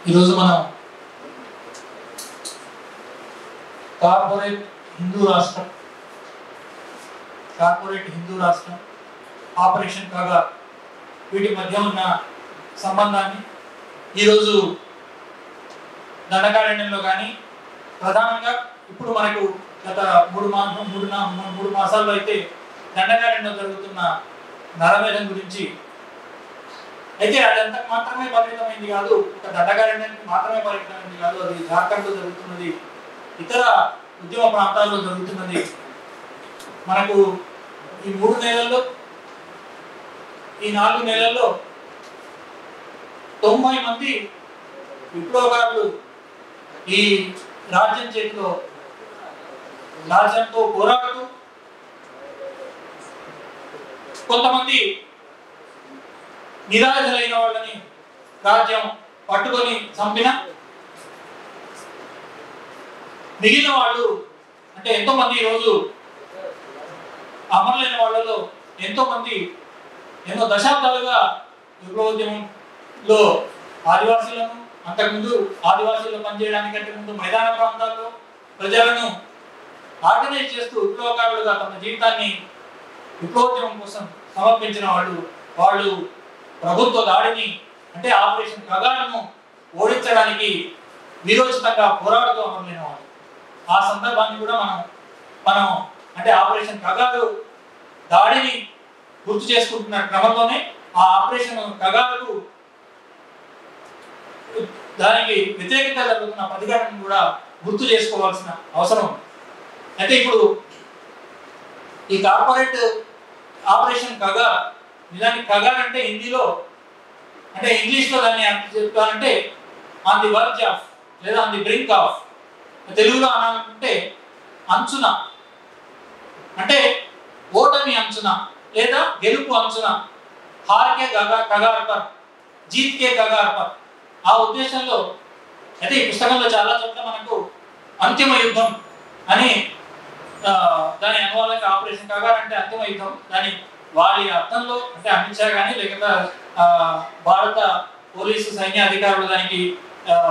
ఈరోజు మనం కార్పొరేట్ హిందూ రాష్ట్రం ఆపరేషన్ కాగా వీటి మధ్య ఉన్న సంబంధాన్ని ఈరోజు దండకారణ్యంలో కానీ ప్రధానంగా ఇప్పుడు మనకు గత మూడు మాసాల్లో అయితే దండకారణ్యంలో జరుగుతున్న నరమేధం గురించి అయితే అదంతా మాత్రమే పరిమితమైంది కాదు, ఒక దండకారణ్యానికి మాత్రమే పరిమితమైంది కాదు, అది జార్ఖండ్లో జరుగుతున్నది, ఇతర ఉద్యమ ప్రాంతాల్లో జరుగుతున్నది. మనకు ఈ 3 నెలల్లో ఈ 4 నెలల్లో 90 మంది విప్లవకారులు ఈ రాజ్యంతో పోరాడుతూ కొంతమంది నిరాశలైన వాళ్ళని రాజ్యం పట్టుకొని చంపిన మిగిలిన వాళ్ళు అంటే ఎంతో మంది ఈరోజు అమరులైన వాళ్ళలో ఎంతో మంది ఎన్నో దశాబ్దాలుగా విప్లవోద్యమంలో ఆదివాసీలను అంతకుముందు ఆదివాసీలు పనిచేయడానికంటే ముందు మైదాన ప్రాంతాల్లో ప్రజలను ఆర్గనైజ్ చేస్తూ విప్లవకారులుగా తమ జీవితాన్ని విప్లవోద్యమం కోసం సమర్పించిన వాళ్ళు ప్రభుత్వ దాడిని అంటే ఆపరేషన్ కగారును ఓడించడానికి వీరోచితంగా పోరాడుతూ అమరులైన వాళ్ళు. ఆ సందర్భాన్ని కూడా మనం అంటే ఆపరేషన్ కగారు దాడిని గుర్తు చేసుకుంటున్న క్రమంలోనే ఆ ఆపరేషన్ కగారుకు దానికి వ్యతిరేకంగా జరుగుతున్న ప్రతిఘటనను కూడా గుర్తు చేసుకోవాల్సిన అవసరం ఉంది. అయితే ఇప్పుడు ఈ కార్పొరేట్ ఆపరేషన్ కగార్ నిజానికి కగార్ అంటే హిందీలో అంటే ఇంగ్లీష్లో దాన్ని చెప్తారంటే ఆన్ ది వర్జ్ ఆఫ్ లేదా ఆన్ ది బ్రింక్ ఆఫ్, తెలుగులో అనాలంటే అంచున అంటే ఓటమి అంచున లేదా గెలుపు అంచున, హార్కే కగార్ పర్ జీత్కే కగార్ పర్. ఆ ఉద్దేశంలో అయితే ఈ పుస్తకంలో చాలా చోట్ల మనకు అంతిమ యుద్ధం అని దాని అనువాదంగా ఆపరేషన్ కగార్ అంటే అంతిమ యుద్ధం, దాని వారి అర్థంలో అంటే అమిత్ షా కానీ లేకపోతే భారత పోలీసు సైన్య అధికారులు దానికి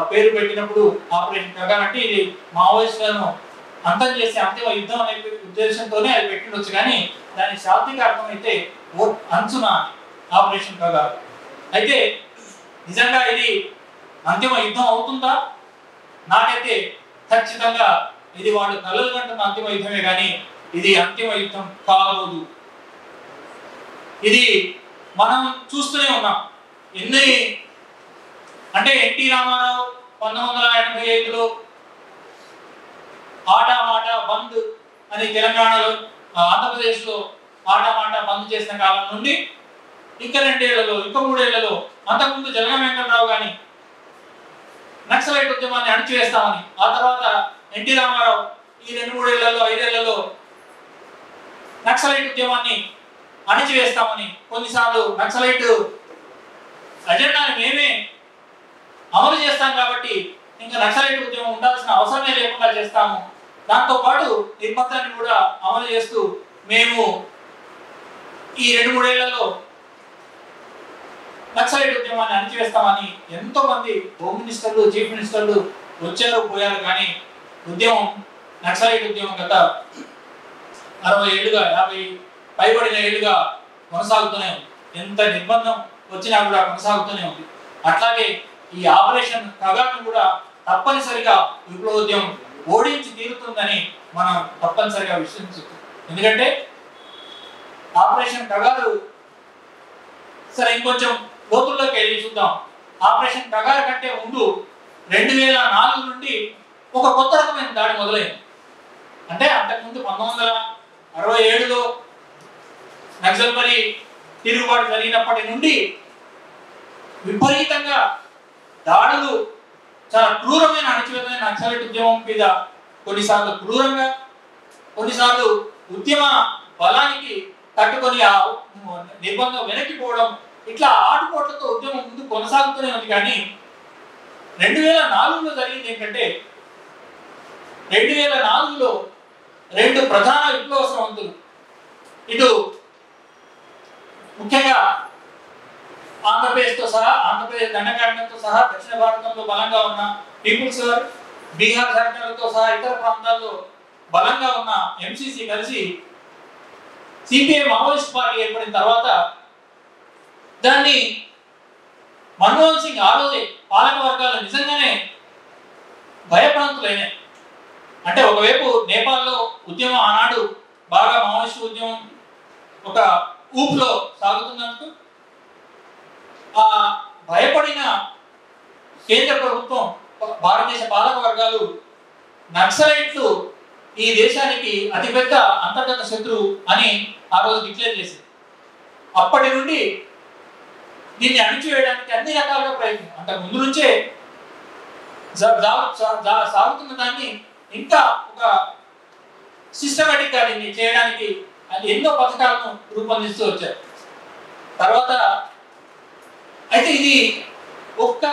పేరు పెట్టినప్పుడు ఆపరేషన్ కగార్ అంటే ఇది మావోయిస్టులను అంతం చేసే అంతిమ యుద్ధం అనే ఉద్దేశంతోనే అది పెట్టిండొచ్చు, కానీ దాని శాబ్దిక అర్థం అయితే అంచున ఆపరేషన్ కగార్. అయితే నిజంగా ఇది అంతిమ యుద్ధం అవుతుందా? నాకైతే ఖచ్చితంగా ఇది వాళ్ళు కలలు కంటున్న అంతిమ యుద్ధమే కానీ ఇది అంతిమ యుద్ధం కాదు. ఇది మనం చూస్తూనే ఉన్నాం. ఎన్ని అంటే ఎన్టీ రామారావు 1985లో ఆటా మాట బంద్ అని తెలంగాణలో ఆంధ్రప్రదేశ్లో ఆటా మాట బంద్ చేసిన కాలం నుండి ఇంకా 2 ఏళ్లలో ఇంకా 3 ఏళ్లలో అంతకుముందు జగన్ వెంకటరావు కానీ నక్సలైట్ ఉద్యమాన్ని అణిచివేస్తామని, ఆ తర్వాత ఎన్టీ రామారావు ఈ 2-3 ఏళ్లలో 5 ఏళ్లలో నక్సలైట్ ఉద్యమాన్ని అణిచివేస్తామని, కొన్నిసార్లు నక్సలైట్ అజెండాని మేమే అమలు చేస్తాం కాబట్టి ఇంకా నక్సలైట్ ఉద్యమం ఉండాల్సిన అవసరమే లేకుండా చేస్తాము, దాంతోపాటు నిర్బంధాన్ని కూడా అమలు చేస్తూ మేము ఈ 2-3 ఏళ్లలో నక్సలైట్ ఉద్యమాన్ని అణిచివేస్తామని ఎంతో మంది హోమ్ మినిస్టర్లు చీఫ్ మినిస్టర్లు వచ్చారు పోయారు, కానీ ఉద్యమం నక్సలైట్ ఉద్యమం గత 60 ఏళ్ళుగా 50 పైబడిన ఏళ్ళుగా కొనసాగుతూనే ఉంది. ఎంత నిర్బంధం వచ్చినా కూడా కొనసాగుతూనే ఉంది. అట్లాగే ఈ ఆపరేషన్ కగార్ను కూడా తప్పనిసరిగా విప్లవోద్యమం ఓడించి తీరుతుందని మనం తప్పనిసరిగా విశ్వసించాలి. ఎందుకంటే ఆపరేషన్ కగారు సరే ఇంకొంచెం లోతుల్లోకి వెళ్ళి చూద్దాం. ఆపరేషన్ కగార్ కంటే ముందు 2004 నుండి ఒక కొత్త రకమైన దాడి మొదలైంది. అంటే అంతకుముందు 1967లో నక్సల్బరీ తిరుగుబాటు జరిగినప్పటి నుండి విపరీతంగా దాడులు, చాలా క్రూరమైన అణచివేతమైన నక్సలైట్ ఉద్యమం మీద కొన్నిసార్లు క్రూరంగా, కొన్నిసార్లు ఉద్యమ బలానికి తట్టుకొని ఆ నిర్బంధం వెనక్కిపోవడం, ఇట్లా ఆటుపోట్లతో ఉద్యమం ముందు కొనసాగుతూనే ఉంది. కానీ 2004లో జరిగింది ఏంటంటే 2004లో 2 ప్రధాన విప్లవ స్రవంతులు, ఇటు ముఖ్యంగా ఆంధ్రప్రదేశ్తో సహా ఆంధ్రప్రదేశ్ దండకారణ్యంతో సహా దక్షిణ భారతంలో బలంగా ఉన్న పీపుల్స్ వార్, బీహార్ జార్ఖండ్లతో సహా ఇతర ప్రాంతాల్లో బలంగా ఉన్న ఎంసీసీ కలిసి సిపిఐ మావోయిస్ట్ పార్టీ ఏర్పడిన తర్వాత దాన్ని మన్మోహన్ సింగ్ ఆ రోజే పాలక వర్గాలు నిజంగానే భయప్రాంతులైనాయి. అంటే ఒకవైపు నేపాల్లో ఉద్యమం ఆనాడు బాగా మావోయిస్ట్ ఉద్యమం ఒక ఊపులో సాగుతున్నందుకు ఆ భయపడిన కేంద్ర ప్రభుత్వం, భారతదేశ పాలక వర్గాలు నక్సలైట్లు ఈ దేశానికి అతిపెద్ద అంతర్గత శత్రువు అని ఆ రోజు డిక్లేర్ చేసింది. అప్పటి నుండి దీన్ని అణిచివేయడానికి అన్ని రకాలుగా ప్రయత్నం, అంటే ముందు నుంచే సాగుతున్న దాన్ని ఇంకా ఒక సిస్టమేటిక్ గా దీన్ని చేయడానికి ఎన్నో పథకాలను రూపొందిస్తూ వచ్చారు. తర్వాత అయితే ఇది ఒక్క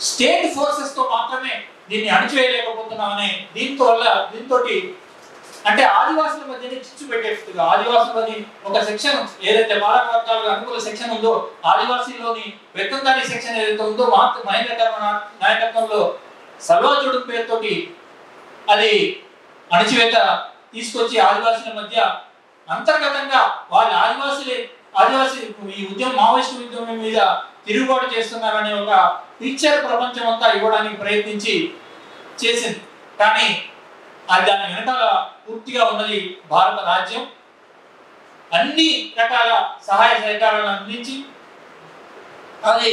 స్టేట్ ఫోర్సెస్ తో మాత్రమే దీన్ని అణచివేయలేకపోతున్నామనే దీంతో అంటే ఆదివాసుల మధ్యనే చిచ్చు పెట్టేట్టుగా ఆదివాసులని ఒక సెక్షన్ ఏదైతే పాలక వర్గాలకు అనుకూల సెక్షన్ ఉందో ఆదివాసీలోని వెత్తందారి సెక్షన్ ఏదైతే ఉందో మహేంద్ర కర్మ నాయకత్వంలో సర్వాజుడు పేరుతోటి అది అణచివేత తీసుకొచ్చి ఆదివాసుల మధ్య అంతర్గతంగా వాళ్ళ ఆదివాసీ ఈ ఉద్యమం మావోయిస్టు ఉద్యమం మీద తిరుగుబాటు చేస్తున్నారనే ఒక పిక్చర్ ప్రపంచం అంతా ఇవ్వడానికి ప్రయత్నించి చేసింది. కానీ అది దాని వెనకాల పూర్తిగా ఉన్నది భారత రాజ్యం. అన్ని రకాల సహాయ సహకారాలను అందించి అది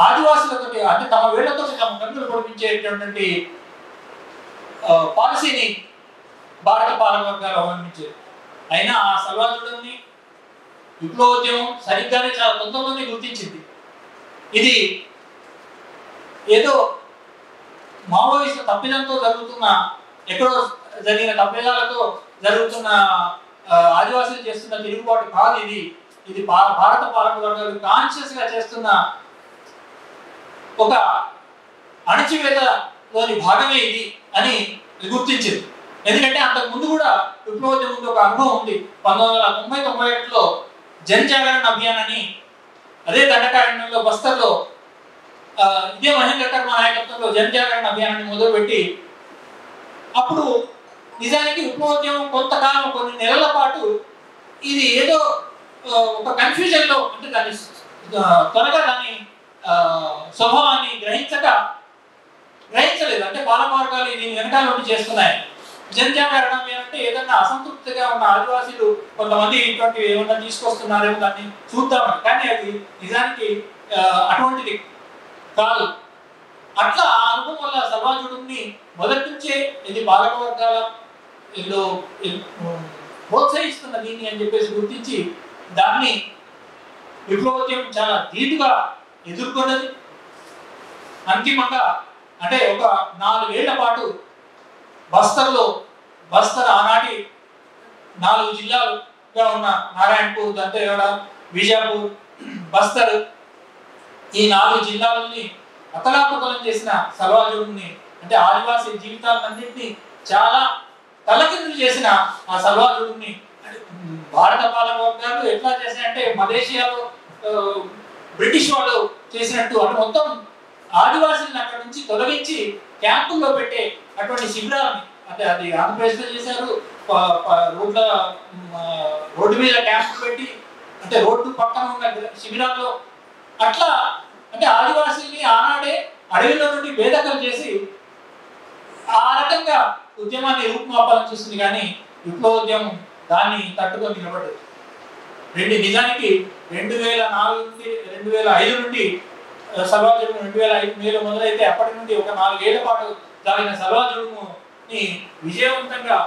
ఆదివాసులతో అంటే తమ వేళ్లతో తమ కన్నులు పొడిపించేటటువంటి పాలసీని భారత పాలకవర్గాలు అవలంబించారు. అయినా ఆ సల్వాజుడుని విప్లవోద్యమం సరిగ్గానే చాలా తొందరలోనే గుర్తించింది. ఇది ఏదో మావోయిస్టు తప్పిదంతో జరుగుతున్న ఎక్కడో జరిగిన తప్పిదాలతో జరుగుతున్న ఆదివాసులు చేస్తున్న తిరుగుబాటు కాదు ఇది. ఇది భారత పాలక వర్గాలు కాన్షియస్ గా చేస్తున్న ఒక అణచివేతలోని భాగమే ఇది అని గుర్తించింది. ఎందుకంటే అంతకు ముందు కూడా విప్లవోద్యమంతో ఒక అనుభవం ఉంది. 1990-91లో జన్ జాగరణ అభియాన్ అని అదే దండకారణ్యంలో బస్తర్లో ఇదే మహేంద్ర కర్మ నాయకత్వంలో జన్ జాగరణ అభియానాన్ని మొదలుపెట్టి అప్పుడు నిజానికి విప్లవోద్యమం కొంతకాలం కొన్ని నెలల పాటు ఇది ఏదో ఒక కన్ఫ్యూజన్ లో అంటే దాని త్వరగా దాని స్వభావాన్ని గ్రహించలేదు. అంటే పాలకవర్గాలు దీని వెనకాల నుండి చేస్తున్నాయి. జనజాగరణ అంటే ఏదన్నా అసంతృప్తిగా ఉన్న ఆదివాసీలు కొంతమంది ఇటువంటి ఏమన్నా తీసుకొస్తున్నారేమో దాన్ని చూద్దామని, కానీ అది నిజానికి అటువంటిది కాదు. అట్లా ఆ అనుభవం వల్ల సర్వాజుడుని మొదటి నుంచే ఇది పాలకవర్గాల ప్రోత్సహిస్తున్న దీన్ని అని చెప్పేసి గుర్తించి దాన్ని విప్లవోద్యమం చాలా ధీటుగా ఎదుర్కొన్నది. అంతిమంగా అంటే ఒక 4 ఏళ్ల పాటు బస్తర్ ఆనాటి 4 జిల్లాలుగా ఉన్న నారాయణపూర్, దంతేవాడ, బీజాపూర్, బస్తర్ ఈ 4 జిల్లాలని అతలాకుతలం చేసిన సల్వాజుడుని అంటే ఆదివాసీ జీవితాలన్నింటినీ చాలా తలకిందులు చేసిన ఆ సల్వాజుడుని భారత పాలక వర్గాలు ఎట్లా చేశాయంటే మలేషియాలో బ్రిటిష్ వాళ్ళు చేసినట్టు అటు మొత్తం ఆదివాసీలను అక్కడి నుంచి తొలగించి క్యాంపుల్లో పెట్టే అటువంటి శిబిరాలని అంటే అది ఆంధ్రప్రదేశ్లో చేశారు. రోడ్డు మీద క్యాంపులు పెట్టి అంటే రోడ్డు పక్కన ఉన్న శిబిరాల్లో అట్లా అంటే ఆదివాసీని ఆనాడే అడవిలో నుండి వేదకలు చేసి ఆ రకంగా ఉద్యమాన్ని రూపుమాపాలని చూస్తుంది. కానీ విప్లవోద్యమం దాన్ని తట్టుకొని నిలబడదు. నిజానికి 2004 నుండి 2005 నుండి సల్వాజుడుము 2005 మేలో మొదలైతే అప్పటి నుండి ఒక 4 ఏళ్ల పాటు సాగిన సల్వాజుడుముని విజయవంతంగా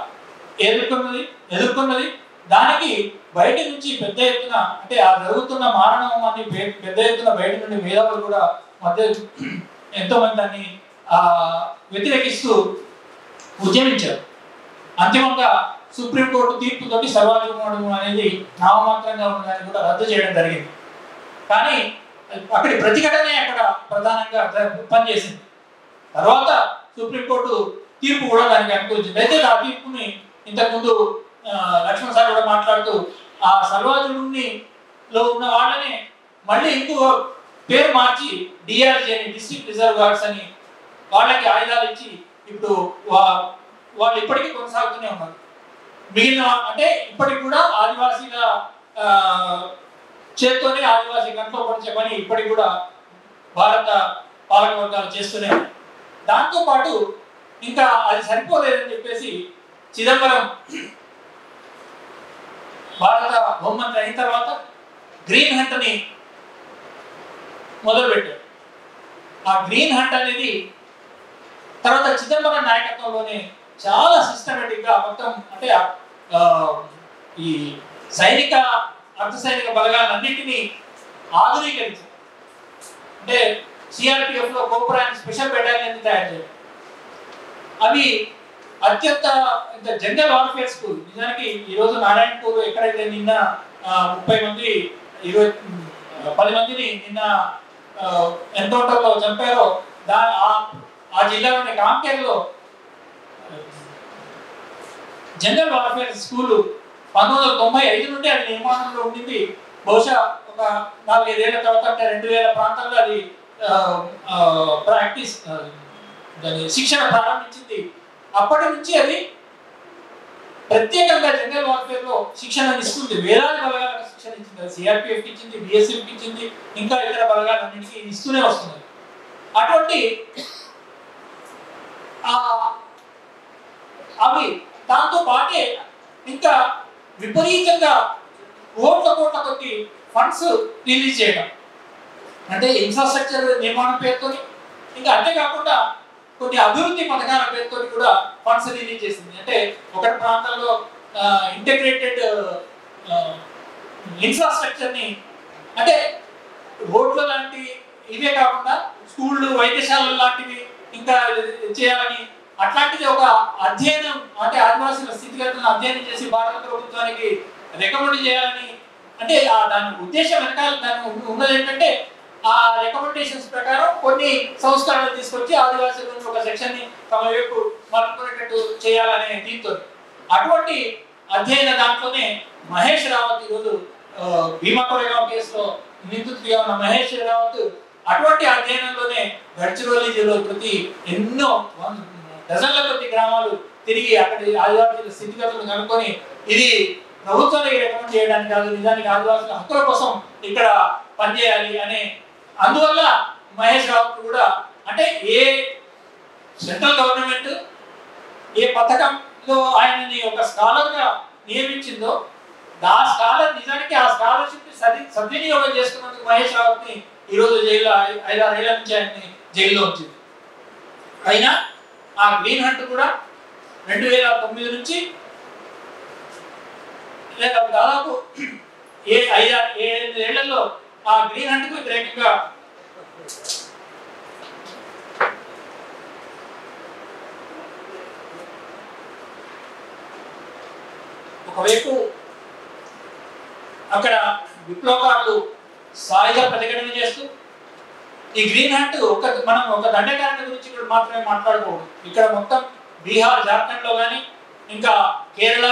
ఎదుర్కొన్నది. దానికి బయట నుంచి పెద్ద ఎత్తున అంటే ఆ జరుగుతున్న మారణం అని పెద్ద ఎత్తున బయట నుండి మేధావులు కూడా మధ్య ఎంతో మంది దాన్ని వ్యతిరేకిస్తూ ఉద్యమించారు. అంతిమంగా సుప్రీంకోర్టు తీర్పుతోటి సల్వాజుడుము అనేది నామమాత్రంగా ఉన్నదాన్ని కూడా రద్దు చేయడం జరిగింది. కానీ అక్కడి ప్రతిఘటనే అక్కడ ప్రధానంగా పనిచేసింది. తర్వాత సుప్రీంకోర్టు తీర్పు కూడా దానికి అనుకూలించింది. అయితే ఆ తీర్పుని ఇంతకుముందు లక్ష్మణ్ సార్ కూడా మాట్లాడుతూ ఆ సల్వాజుడుని లో ఉన్న వాళ్ళని మళ్ళీ ఇంకో పేరు మార్చి డిఆర్జీ అని, డిస్ట్రిక్ట్ రిజర్వ్ గార్డ్స్ అని వాళ్ళకి ఆయుధాలు ఇచ్చి ఇప్పుడు వాళ్ళు ఇప్పటికీ కొనసాగుతూనే ఉన్నారు. మిగిలిన అంటే ఇప్పటికి కూడా ఆదివాసీల చేత్తోనే ఆదివాసీ గంటలో పొడిచే పని ఇప్పటికి కూడా భారత పాలక వర్గాలు చేస్తూనే ఉన్నాయి. దాంతోపాటు ఇంకా అది సరిపోలేదని చెప్పేసి చిదంబరం భారత హోంమంత్రి అయిన తర్వాత గ్రీన్ హంట్ని మొదలుపెట్టారు. ఆ గ్రీన్ హంట్ అనేది తర్వాత చిదంబరం నాయకత్వంలోనే చాలా సిస్టమేటిక్గా మొత్తం అంటే ఈ సైనిక అర్ధసైనిక బలగాలన్నింటినీ ఆధునీకరించారు. అంటే సిఆర్పిఎఫ్లో కోబ్రా అని స్పెషల్ బెటాలియన్ తయారు చేయడం, అవి అత్యంత జనరల్ వార్ఫేర్ స్కూల్. నిజానికి ఈరోజు నారాయణపూర్ ఎక్కడైతే నిన్న 30 మంది 10 మందిని నిన్న ఎన్కౌంటర్లో చంపారో ఆ జిల్లాలోని కాంకేర్లో జనరల్ వార్ఫేర్ స్కూల్ 1995 నుండి అది నిర్మాణంలో ఉండింది. బహుశా ఒక 4-5 ఏళ్ల తర్వాత అంటే 2000 ప్రాంతంలో అది ప్రాక్టీస్ దాని శిక్షణ ప్రారంభించింది. అప్పటి నుంచి అది ప్రత్యేకంగా జనరల్ వార్ఫేర్ లో శిక్షణ ఇస్తుంది. వేలాది బలగాలకు శిక్షణ ఇచ్చింది. అది సిఆర్పిఎఫ్ ఇచ్చింది, బిఎస్ఎఫ్ ఇచ్చింది, ఇంకా ఇతర బలగాలన్నింటికి ఇస్తూనే వస్తుంది. అటువంటి అవి దాంతో పాటే ఇంకా విపరీతంగా కోట్ల కొద్ది ఫండ్స్ రిలీజ్ చేయడం, అంటే ఇన్ఫ్రాస్ట్రక్చర్ నిర్మాణం పేరుతో, ఇంకా అంతేకాకుండా కొన్ని అభివృద్ధి పథకాల పేరుతో కూడా ఫండ్స్ రిలీజ్ చేసింది. అంటే ఒకటి ప్రాంతాల్లో ఇంటిగ్రేటెడ్ ఇన్ఫ్రాస్ట్రక్చర్ని, అంటే రోడ్లు లాంటి ఇవే కాకుండా స్కూళ్ళు, వైద్యశాలలు లాంటివి ఇంకా చేయాలని, అట్లాంటిది ఒక అధ్యయనం అంటే ఆదివాసుల స్థితిగతులను అధ్యయనం చేసి భారత ప్రభుత్వానికి రికమెండ్ చేయాలని, అంటే దాని ఉద్దేశం వెనకాల దాని ఉన్నది ఏంటంటే ఆ రికమెండేషన్స్ ప్రకారం కొన్ని సంస్కరణలు తీసుకొచ్చి ఆదివాసుల నుంచి ఒక సెక్షన్ ని తమ వైపు మలుపుకునేటట్టు చేయాలనే దీంతో అటువంటి అధ్యయన దాంట్లోనే మహేష్ రావత్ ఈరోజు భీమా కొరేగాం కేసులో నిందితుడిగా ఉన్న మహేష్ రావత్ అటువంటి అధ్యయనంలోనే గడ్చిరోలి జిల్లాలో ప్రతి ఎన్నో డజన్ల కొద్ది గ్రామాలు తిరిగి అక్కడి ఆదివాసుల స్థితిగతులను కనుక్కొని ఇది ప్రభుత్వానికి రికమెండ్ చేయడానికి కాదు, నిజానికి ఆదివాసుల హక్కుల కోసం ఇక్కడ పనిచేయాలి అనే అందువల్ల మహేష్ రావత్ కూడా అంటే ఏ సెంట్రల్ గవర్నమెంట్ ఏ పథకంలో ఆయనని ఒక స్కాలర్గా నియమించిందో ఆ స్కాలర్ నిజానికి ఆ స్కాలర్షిప్ సద్వినియోగం చేసుకున్నందుకు మహేష్ రావత్ని ఈరోజు జైల్లో 5-6 ఏళ్ల నుంచి ఆయన్ని జైల్లో ఉంచింది. అయినా ఆ గ్రీన్ హంట్ కూడా 2009 నుంచి దాదాపు 5-7 ఏళ్లలో ఆ గ్రీన్ హంట్ కు వ్యతిరేకంగా ఒకవైపు అక్కడ విప్లవకారులు సాయుధ ప్రతిఘటన చేస్తూ ఈ గ్రీన్ హంట్ మనం ఒక దండకారణ్య గురించి ఇక్కడ మాత్రమే మాట్లాడుకోవడం, ఇక్కడ మొత్తం బీహార్, జార్ఖండ్ లో కానీ ఇంకా కేరళ,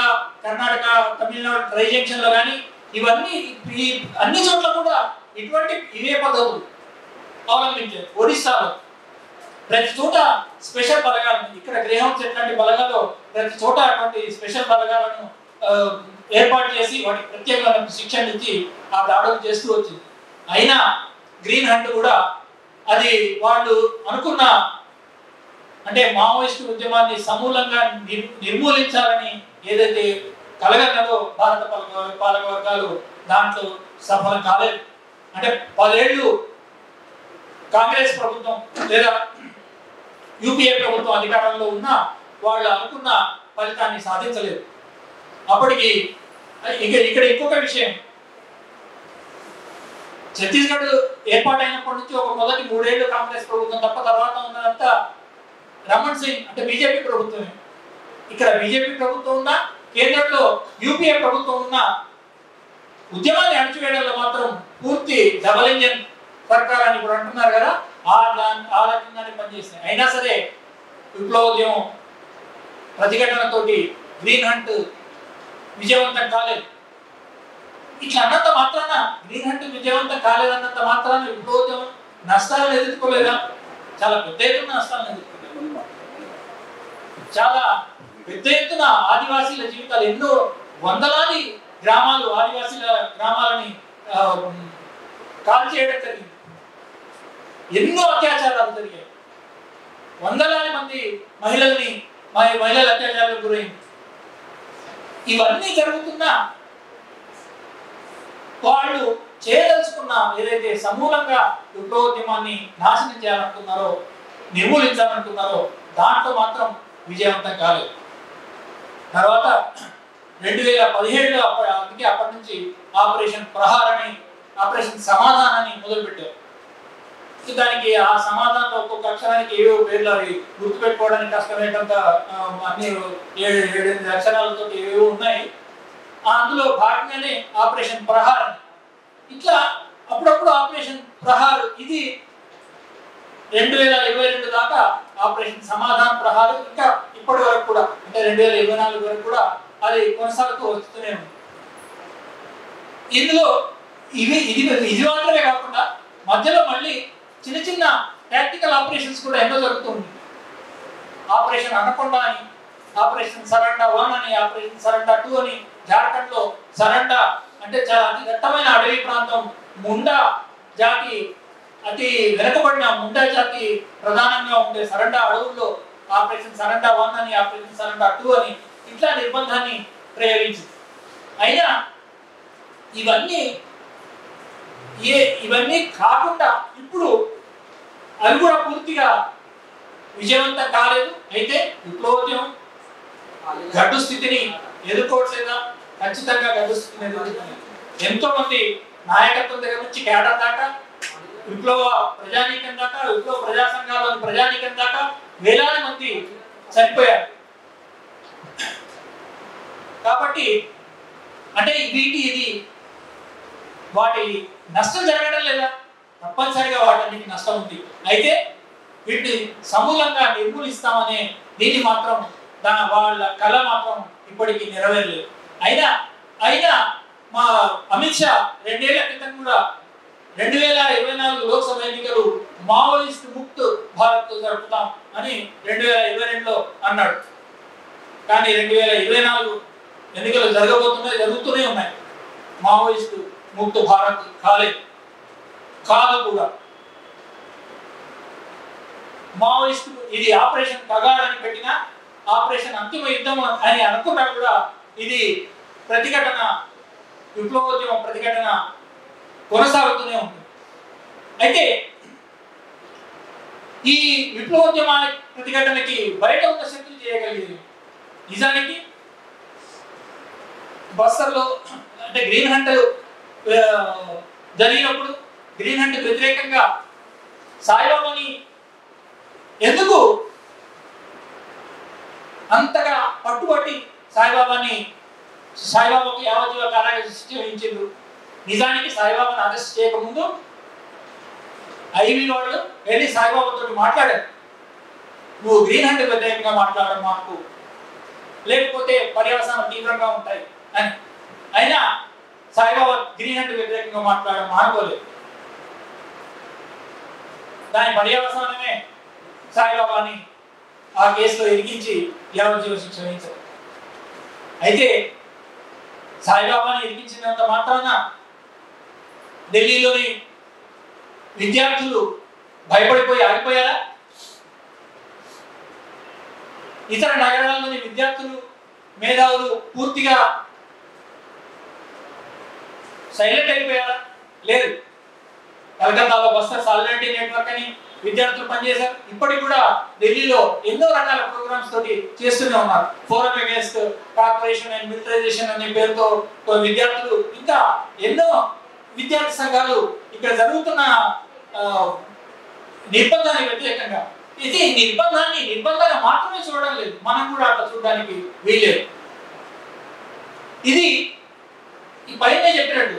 కర్ణాటక, తమిళనాడు ట్రై జంక్షన్ లో కానీ ఇవన్నీ ఈ అన్ని చోట్ల కూడా ఇవే పద్ధతులు అవలంబించారు. ఒడిస్సాలో ప్రతి చోట స్పెషల్ బలగాలు, ఇక్కడ గ్రేహౌండ్స్ ఎట్లాంటి బలగాలు ప్రతి చోట అటువంటి స్పెషల్ బలగాలను ఏర్పాటు చేసి వాటికి ప్రత్యేకమైన శిక్షణ ఇచ్చి ఆ దాడులు చేస్తూ వచ్చింది. అయినా గ్రీన్ హంట్ కూడా అది వాళ్ళు అనుకున్న అంటే మావోయిస్టు ఉద్యమాన్ని సమూలంగా నిర్మూలించాలని ఏదైతే కలగన్నదో భారత పాలక వర్గాలు దాంట్లో సఫలం కాలేదు. అంటే 10 ఏళ్ళు కాంగ్రెస్ ప్రభుత్వం లేదా యూపీఏ ప్రభుత్వం అధికారంలో ఉన్న వాళ్ళు అనుకున్న ఫలితాన్ని సాధించలేదు. అప్పటికి ఇక్కడ ఇంకొక విషయం, ఛత్తీస్గఢ్ ఏర్పాటైనప్పటి నుంచి ఒక మొదటి 3 ఏళ్ళు కాంగ్రెస్ ప్రభుత్వం తప్ప తర్వాత ఉన్నదంతా రమణ్ సింగ్ అంటే బీజేపీ ప్రభుత్వమే. ఇక్కడ బీజేపీ ప్రభుత్వం ఉన్నా, కేంద్రంలో యూపీఏ ప్రభుత్వం ఉన్న ఉద్యమాన్ని అణచివేయడంలో మాత్రం పూర్తి డబల్ ఇంజన్ సర్కార్ అని ఇప్పుడు అంటున్నారు కదా, ఆ రకంగానే పనిచేస్తాయి. అయినా సరే విప్లవోద్యమం ప్రతిఘటనతోటి గ్రీన్ హంట్ విజయవంతం కాలేదు. ఇట్లా అన్నంత మాత్రాన గ్రీన్ హంట్ విజయవంతం కాలేదన్నంత మాత్రాన విప్లవోద్యమం నష్టాలను ఎదుర్కోలేదా? చాలా పెద్ద ఎత్తున నష్టాలను ఎదుర్కోలేదు. చాలా పెద్ద ఎత్తున ఆదివాసీల జీవితాలు, ఎన్నో వందలాది గ్రామాలు, ఆదివాసీల గ్రామాలని కాల్ చేయడం జరిగింది. ఎన్నో అత్యాచారాలు జరిగాయి. వందలాది మంది మహిళల అత్యాచారాలకు గురైంది. ఇవన్నీ జరుగుతున్నా వాళ్ళు చేయదలుచుకున్న ఏదైతే సమూలంగా విప్లవోద్యమాన్ని నాశనం చేయాలనుకున్నారో, నిర్మూలించాలనుకున్నారో దాంట్లో మాత్రం విజయవంతం కాలేదు. తర్వాత 2017లో అందుకే అప్పటి నుంచి ఆపరేషన్ ప్రహార్ అని, ఆపరేషన్ సమాధానాన్ని మొదలుపెట్టారు. దానికి ఆ సమాధానంలో ఒక్కొక్క అక్షరానికి ఏవో పేర్లు అవి గుర్తుపెట్టుకోవడానికి కష్టమైనంత అన్ని 7-8 అక్షరాలతో ఏవేవో ఉన్నాయి. అందులో భాగంగానే ఆపరేషన్ ప్రహార్ అని. ఇట్లా అప్పుడప్పుడు ఆపరేషన్ ప్రహార్ ఇది 2022 దాకా ఆపరేషన్ సమాధాన ప్రహార్, ఇంకా ఇప్పటి వరకు కూడా అంటే 2024 వరకు కూడా అది కొనసాగుతూ వస్తూనే ఉంది. ఇందులో ఇది మాత్రమే కాకుండా మధ్యలో మళ్ళీ చిన్న చిన్న టాక్టికల్ ఆపరేషన్స్ కూడా ఎన్నో జరుగుతుంది. ఆపరేషన్ అనకొండ అని, ఆపరేషన్ సరండా 1 అని, ఆపరేషన్ సరండా 2 అని. జార్ఖండ్ లో సరండా అంటే అతి దట్టమైన అడవి ప్రాంతం, ముండా జాతి, అతి వెనుకబడిన ముండా జాతి ప్రధానంగా ఉండే సరండా అడవుల్లో ఆపరేషన్ సరండా 1 అని, ఆపరేషన్ సరండా 2 అని ఇట్లా నిర్బంధాన్ని ప్రయోగించింది. అయినా ఇవన్నీ కాకుండా ఇప్పుడు అవి కూడా పూర్తిగా విజయవంతం కాలేదు. అయితే విప్లవోద్యమం గడ్డు స్థితిని ఎదుర్కోవట్లేదా? ఖచ్చితంగా గడ్డు స్థితిని ఎదుర్కొంది. ఎంతో మంది నాయకత్వం దగ్గర నుంచి కేడర్ దాకా, విప్లవ ప్రజానీకం దాకా, విప్లవ ప్రజా సంఘాల్లోని ప్రజానీకం దాకా వేలాది మంది చనిపోయారు. కాబట్టి అంటే ఇది వాటి నష్టం జరగడం లేదా? తప్పనిసరిగా వాటన్నిటి నష్టం ఉంది. అయితే వీటిని సమూలంగా నిర్మూలిస్తామనే దీన్ని మాత్రం వాళ్ళ కళ మాత్రం ఇప్పటికీ నెరవేరలేదు. అయినా మా అమిత్ షా 2 ఏళ్ల క్రితం కూడా 2024 లోక్సభ ఎన్నికలు మావోయిస్ట్ ముక్త్ భారత్ జరుపుతాం అని 2022లో అన్నాడు. కానీ 2024 ఎన్నికలు జరుగుతూనే ఉన్నాయి. మావోయిస్ట్ ముక్త్ భారత్ కాదు కూడా. మావోయిస్ట్ ఇది ఆపరేషన్ కగార్ అని పెట్టిన, ఆపరేషన్ అంతిమ యుద్ధం అని అనుకున్నా కూడా ఇది ప్రతిఘటన, విప్లవోద్యమం ప్రతిఘటన కొనసాగుతూనే ఉంటుంది. అయితే ఈ విప్లవోద్యమ ప్రతిఘటనకి బయట ఉన్న శక్తులు చేయగలిగేది. నిజానికి బస్తర్లో అంటే గ్రీన్ హంట్ జరిగినప్పుడు గ్రీన్ హంట్ వ్యతిరేకంగా సాయిబాబాని ఎందుకు అంతగా పట్టుబట్టి సాయిబాబాకు యావజ్జీవ కారాగార శిక్ష విధించారు. నిజానికి సాయిబాబాను అరెస్ట్ చేయకముందు ఐబీ వాళ్ళు వెళ్ళి సాయిబాబాతో మాట్లాడారు, నువ్వు గ్రీన్ హంట్ వ్యతిరేకంగా మాట్లాడడం మాకు, లేకపోతే పర్యవసానం తీవ్రంగా ఉంటాయి అని. అయినా సాయిబాబా గ్రీన్ హంట్ వ్యతిరేకంగా మాట్లాడడం మానుకోలేదు. దాని పర్యవసానమే సాయిబాబాని ఆ కేసులో ఇరికించి యావజ్జీవ శిక్ష విధించారు. అయితే సాయిబాబాని ఇరికించినంత మాత్రాన ఢిల్లీలోని విద్యార్థులు భయపడిపోయి ఆగిపోయారా? ఇతర నగరాల్లోని విద్యార్థులు, మేధావులు పూర్తిగా సైలెంట్ అయిపోయారా? లేదు. కలకత్తాలో బస్తర్ సాలిడారిటీ నెట్వర్క్ అని విద్యార్థులు పనిచేశారు. ఇప్పటికి కూడా ఢిల్లీలో ఎన్నో రకాల ప్రోగ్రామ్స్ తోటి చేస్తూనే ఉన్నారు. Forum against corporation and militarisation అనే పేరుతో విద్యార్థులు, ఇంకా ఎన్నో విద్యార్థి సంఘాలు ఇక్కడ జరుగుతున్న నిర్బంధానికి వ్యతిరేకంగా, ఇది నిర్బంధంగా మాత్రమే చూడడం లేదు, మనం కూడా అట్లా చూడడానికి వీలేదు. ఇది ఈ పైన చెప్పినట్టు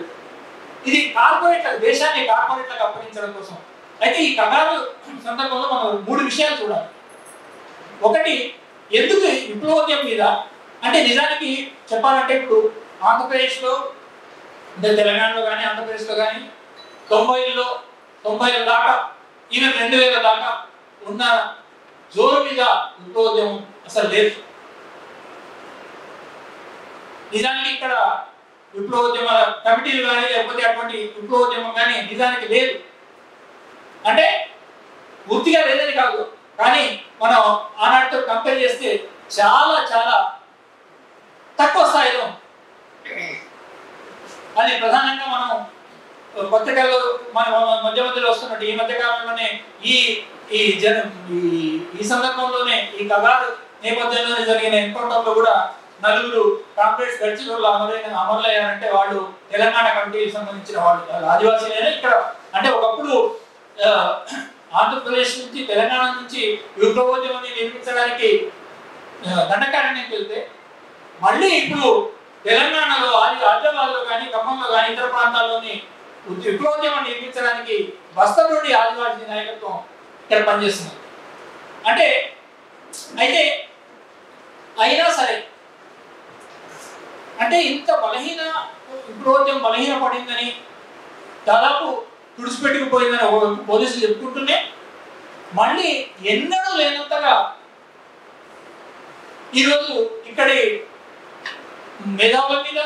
ఇది కార్పొరేట్లకు, దేశాన్ని కార్పొరేట్లకు అప్పగించడం కోసం. అయితే ఈ కగారు సందర్భంలో మనం 3 విషయాలు చూడాలి. ఒకటి, ఎందుకు విప్లవోద్యమం మీద అంటే నిజానికి చెప్పాలంటే ఇప్పుడు ఆంధ్రప్రదేశ్లో అంటే తెలంగాణలో కానీ ఆంధ్రప్రదేశ్లో కానీ 90 దాకా ఈవెన్ 2000 దాకా ఉన్న జోరు మీద విప్లవోద్యమం అసలు లేదు. నిజానికి ఇక్కడ విప్లవోద్యమ కమిటీలు కానీ లేకపోతే అటువంటి విప్లవోద్యమం కానీ నిజానికి లేదు. అంటే పూర్తిగా లేదని కాదు, కానీ మనం ఆనాటితో కంపేర్ చేస్తే చాలా చాలా తక్కువ స్థాయిలో. అది ప్రధానంగా మనం పత్రికల్లో మన మధ్య మధ్యలో వస్తున్నట్టు ఈ మధ్య కాలంలోనే ఈ సందర్భంలోనే ఈ కగారు నేపథ్యంలోనే జరిగిన ఎన్కౌంటర్లో కూడా 4 కాంగ్రెస్ గడిచిలో అమరులయ్యారంటే వాళ్ళు తెలంగాణ కమిటీకి సంబంధించిన వాళ్ళు ఆదివాసీలైనా ఇక్కడ. అంటే ఒకప్పుడు ఆంధ్రప్రదేశ్ నుంచి తెలంగాణ నుంచి విప్లవోద్యమాన్ని నిర్మించడానికి దండకారణ్యంకి వెళ్తే మళ్ళీ ఇప్పుడు తెలంగాణలో ఆదిలాబాద్లో కానీ ఖమ్మంలో కానీ ఇతర ప్రాంతాల్లోని విప్లవోద్యమాన్ని నిర్మించడానికి బస్తర్ నుండి ఆదివాసీ నాయకత్వం ఇక్కడ పనిచేస్తున్నారు. అంటే అయితే అయినా సరే అంటే ఇంత విప్లవోద్యమం బలహీన పడిందని దాదాపు తుడిచిపెట్టుకుపోయిందని పోలీసులు చెప్పుకుంటూనే మళ్ళీ ఎన్నడూ లేనంతగా ఈరోజు ఇక్కడి మేధావుల మీద,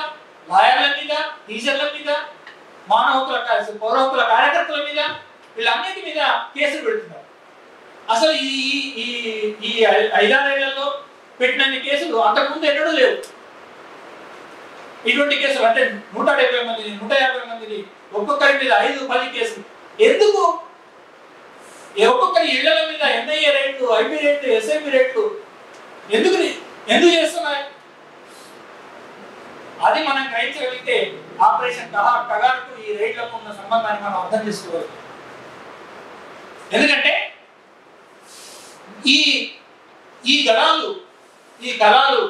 లాయర్ల మీద, టీచర్ల మీద, పౌర హక్కుల కార్యకర్తల మీద, వీళ్ళన్నిటి మీద కేసులు పెడుతున్నారు. అసలు ఈ 5-6 ఏళ్లలో పెట్టినన్ని కేసులు అంతకుముందు ఎన్నడూ లేవు. ఇటువంటి కేసులు అంటే 170 మందిని 150 మందిని ఒక్కొక్కరి మీద 5-10 కేసులు. ఎందుకు? ఒక్కొక్కరి ఇళ్ల మీద ఎన్ఐఏ రేట్లు, ఐబీ రేట్లు, ఎస్ఐబి రేట్లు ఎందుకు చేస్తున్నాయి? అది మనం గ్రహించగలిగితే ఆపరేషన్ కగారుకు ఈ రేట్లకు ఉన్న సంబంధాన్ని మనం అర్థం చేసుకోవాలి. ఎందుకంటే ఈ కళాలు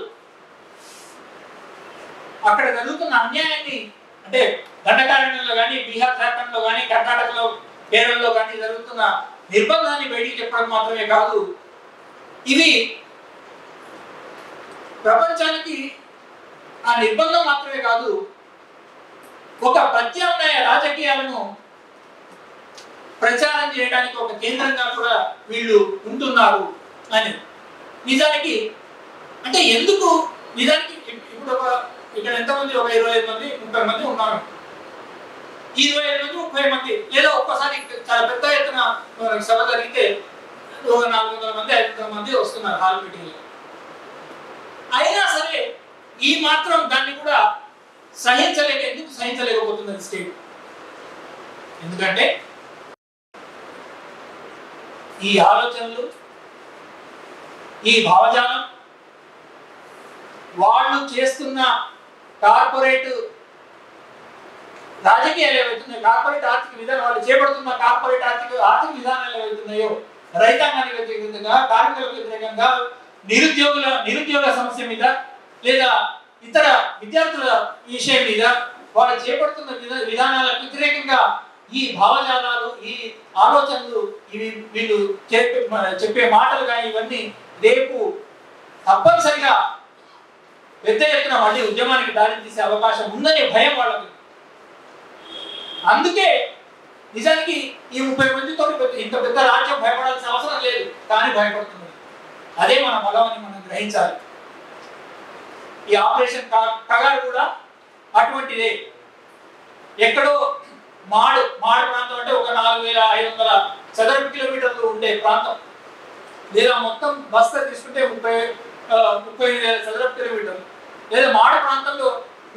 అక్కడ జరుగుతున్న అన్యాయాన్ని, అంటే దండకారణ్యంలో కానీ, బీహార్ జార్ఖండ్లో కానీ, కర్ణాటకలో, కేరళలో కానీ జరుగుతున్న నిర్బంధాన్ని బయటికి చెప్పడం మాత్రమే కాదు, ఇది ప్రపంచానికి ఆ నిర్బంధం మాత్రమే కాదు, ఒక ప్రత్యామ్నాయ రాజకీయాలను ప్రచారం చేయడానికి ఒక కేంద్రంగా కూడా వీళ్ళు ఉంటున్నారు అని. నిజానికి అంటే ఎందుకు నిజానికి ఇప్పుడు ఇక్కడ ఎంతమంది, ఒక 25 మంది 30 మంది ఉన్నారు. 25 మంది 30 మంది లేదా ఒక్కసారి చాలా పెద్ద ఎత్తున సభ జరిగితే 400 మంది 500 మంది వస్తున్నారు హాల్ మీటింగ్. అయినా సరే ఈ మాత్రం దాన్ని కూడా ఎందుకు సహించలేకపోతుంది స్టేట్? ఎందుకంటే ఈ ఆలోచనలు, ఈ భావజాలం, వాళ్ళు చేస్తున్న కార్పొరేట్ రాజకీయాలు ఏవైతున్నాయో, కార్పొరేట్ ఆర్థిక విధానం, వాళ్ళు చేపడుతున్న కార్పొరేట్ ఆర్థిక విధానాలు ఏవైతున్నాయో, రైతాంగానికి వ్యతిరేకంగా, కార్మికులకు వ్యతిరేకంగా, నిరుద్యోగ సమస్య మీద లేదా ఇతర విద్యార్థుల విషయం మీద వాళ్ళు చేపడుతున్న విధానాలకు వ్యతిరేకంగా ఈ భావజాలాలు, ఈ ఆలోచనలు, వీళ్ళు చెప్పే మాటలు కానీ ఇవన్నీ రేపు తప్పనిసరిగా పెద్ద ఎత్తున మళ్ళీ ఉద్యమానికి దారి తీసే అవకాశం ఉందనే భయం వాళ్ళకి. అందుకే నిజానికి ఈ 30 మందితో ఇంత పెద్ద రాజ్యం భయపడాల్సిన అవసరం లేదు, కానీ భయపడుతుంది. అదే మన బలమని మనం గ్రహించాలి. ఈ ఆపరేషన్ కగారు కూడా అటువంటిదే. ఎక్కడో మాడు ప్రాంతం అంటే ఒక 4500 చదరపు కిలోమీటర్లు ఉండే ప్రాంతం, లేదా మొత్తం బస్తర్ తీసుకుంటే 35,000 చదరపు కిలోమీటర్లు, లేదా మాడు ప్రాంతంలో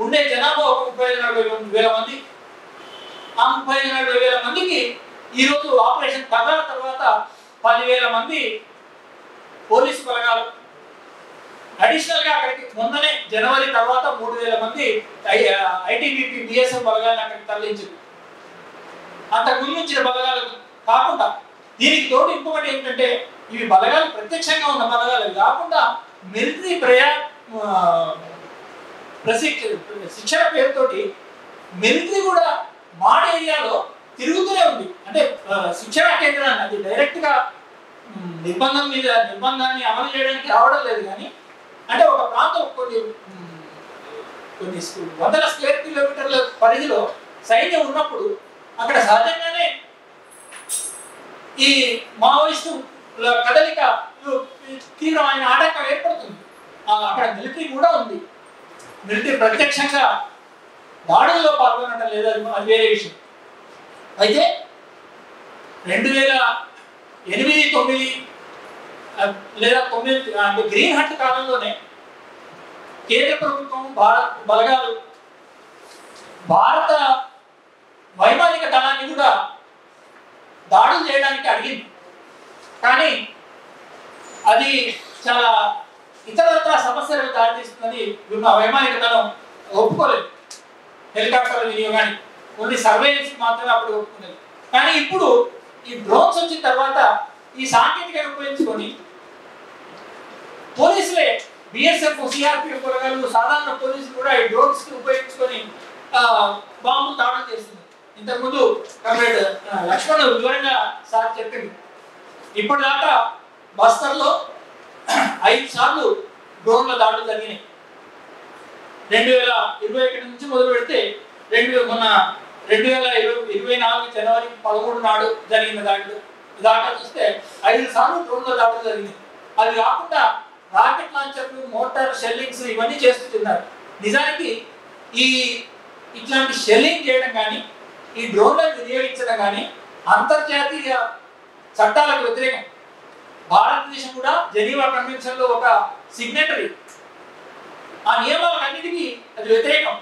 ఉండే జనాభా ఒక 35,000 మంది. ఆ 35,000 మందికి ఈరోజు ఆపరేషన్ కగారు తర్వాత 10,000 మంది పోలీసు బలగాలు, అడిషనల్ గా అక్కడికి మొన్ననే జనవరి తర్వాత 3,000 మంది ఐటీబీపీ బిఎస్ఎఫ్ బలగాలను అక్కడికి తరలించారు. అంతకు ముందు ఇచ్చిన బలగాలు కాకుండా దీనికి తోడు ఇంకొకటి ఏంటంటే, ఇవి బలగాలు ప్రత్యక్షంగా ఉన్న బలగాలు కాకుండా మిలిటరీ శిక్షణ పేరుతోటి మిలిటరీ కూడా మాడ్ ఏరియాలో తిరుగుతూనే ఉంది. అంటే శిక్షణ కేంద్రాన్ని, అది డైరెక్ట్ గా నిర్బంధాన్ని అమలు చేయడానికి రావడం లేదు, కానీ అంటే ఒక ప్రాంతం కొన్ని కొన్ని వందల స్క్వేర్ కిలోమీటర్ల పరిధిలో సైన్యం ఉన్నప్పుడు అక్కడ సహజంగానే ఈ మావోయిస్టు కదలిక తీవ్రమైన ఆటంకం ఏర్పడుతుంది. అక్కడ మిలిటరీ కూడా ఉంది. మిలిటరీ ప్రత్యక్షంగా దాడుల్లో పాల్గొనడం లేదని అది వేరే విషయం. అయితే 2008-9 లేదా 9 అంటే గ్రీన్ హంట్ కాలంలోనే కేంద్ర ప్రభుత్వం భారత బలగాలు భారత వైమానిక దళాన్ని కూడా దాడులు చేయడానికి అడిగింది. కానీ అది చాలా ఇతరత్ర సమస్యలకు దారితీస్తుందని వైమానిక దళం ఒప్పుకోలేదు. హెలికాప్టర్ల వినియోగానికి ఓన్లీ సర్వేలెన్స్ మాత్రమే అప్పుడు ఒప్పుకునేది. కానీ ఇప్పుడు ఈ డ్రోన్స్ వచ్చిన తర్వాత ఈ సాంకేతికత ఉపయోగించుకొని పోలీసులే బిఎస్ఎఫ్ సిఆర్పిఎఫ్ బలగాలు సాధారణ పోలీసులు కూడా ఈ డ్రోన్స్ ఉపయోగించుకొని బాంబులు దాడులు చేస్తుంది. ఇంతకుముందు కామ్రేడ్ లక్ష్మణ్ వివరంగా సార్ చెప్పింది. ఇప్పటిదాకా బస్తర్లో 5 సార్లు డ్రోన్ల దాడులు జరిగినాయి. 2021 నుంచి మొదలు పెడితే మొన్న 2024 జనవరి 13 నాడు జరిగిన దాకా చూస్తే 5 సార్లు డ్రోన్ల దాడులు జరిగినాయి. అది కాకుండా రాకెట్ లాంచర్లు, మోటార్ షెల్లింగ్స్ ఇవన్నీ చేస్తున్నారు. నిజానికి ఇట్లాంటి షెల్లింగ్ చేయడం కానీ ఈ డ్రోన్లను వినియోగించడం కానీ అంతర్జాతీయ చట్టాలకు వ్యతిరేకం. భారతదేశం కూడా జెనీవా కన్వెన్షన్లో ఒక సిగ్నేటరీ. ఆ నియమాలన్నిటికీ అది వ్యతిరేకం.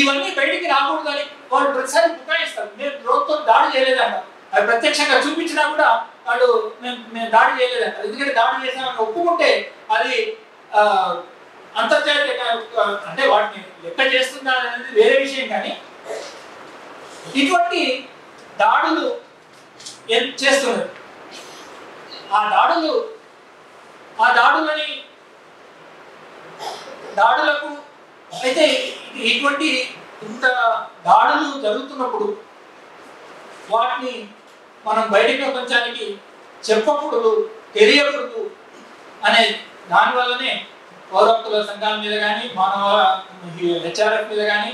ఇవన్నీ బయటికి రాకూడదని వాళ్ళు ప్రతిసారి బుకాయిస్తారు. నేను డ్రోన్తో దాడి చేయలేదంట. అది ప్రత్యక్షంగా చూపించినా కూడా వాళ్ళు మేము దాడి చేయలేదంట. ఎందుకంటే దాడి చేసామని ఒప్పుకుంటే అది అంతర్జాతీయ అంటే వాటిని లెక్క చేస్తుందా అనేది వేరే విషయం. కానీ ఇటువంటి దాడులు చేస్తున్నారు. ఆ దాడులకు అయితే ఇటువంటి ఇంత దాడులు జరుగుతున్నప్పుడు వాటిని మనం బయట ప్రపంచానికి చెప్పకూడదు, తెలియకూడదు అనే దానివల్లనే పౌరత్వ సంఘాల మీద కానీ మానవ హెచ్ఆర్ఎఫ్ మీద కానీ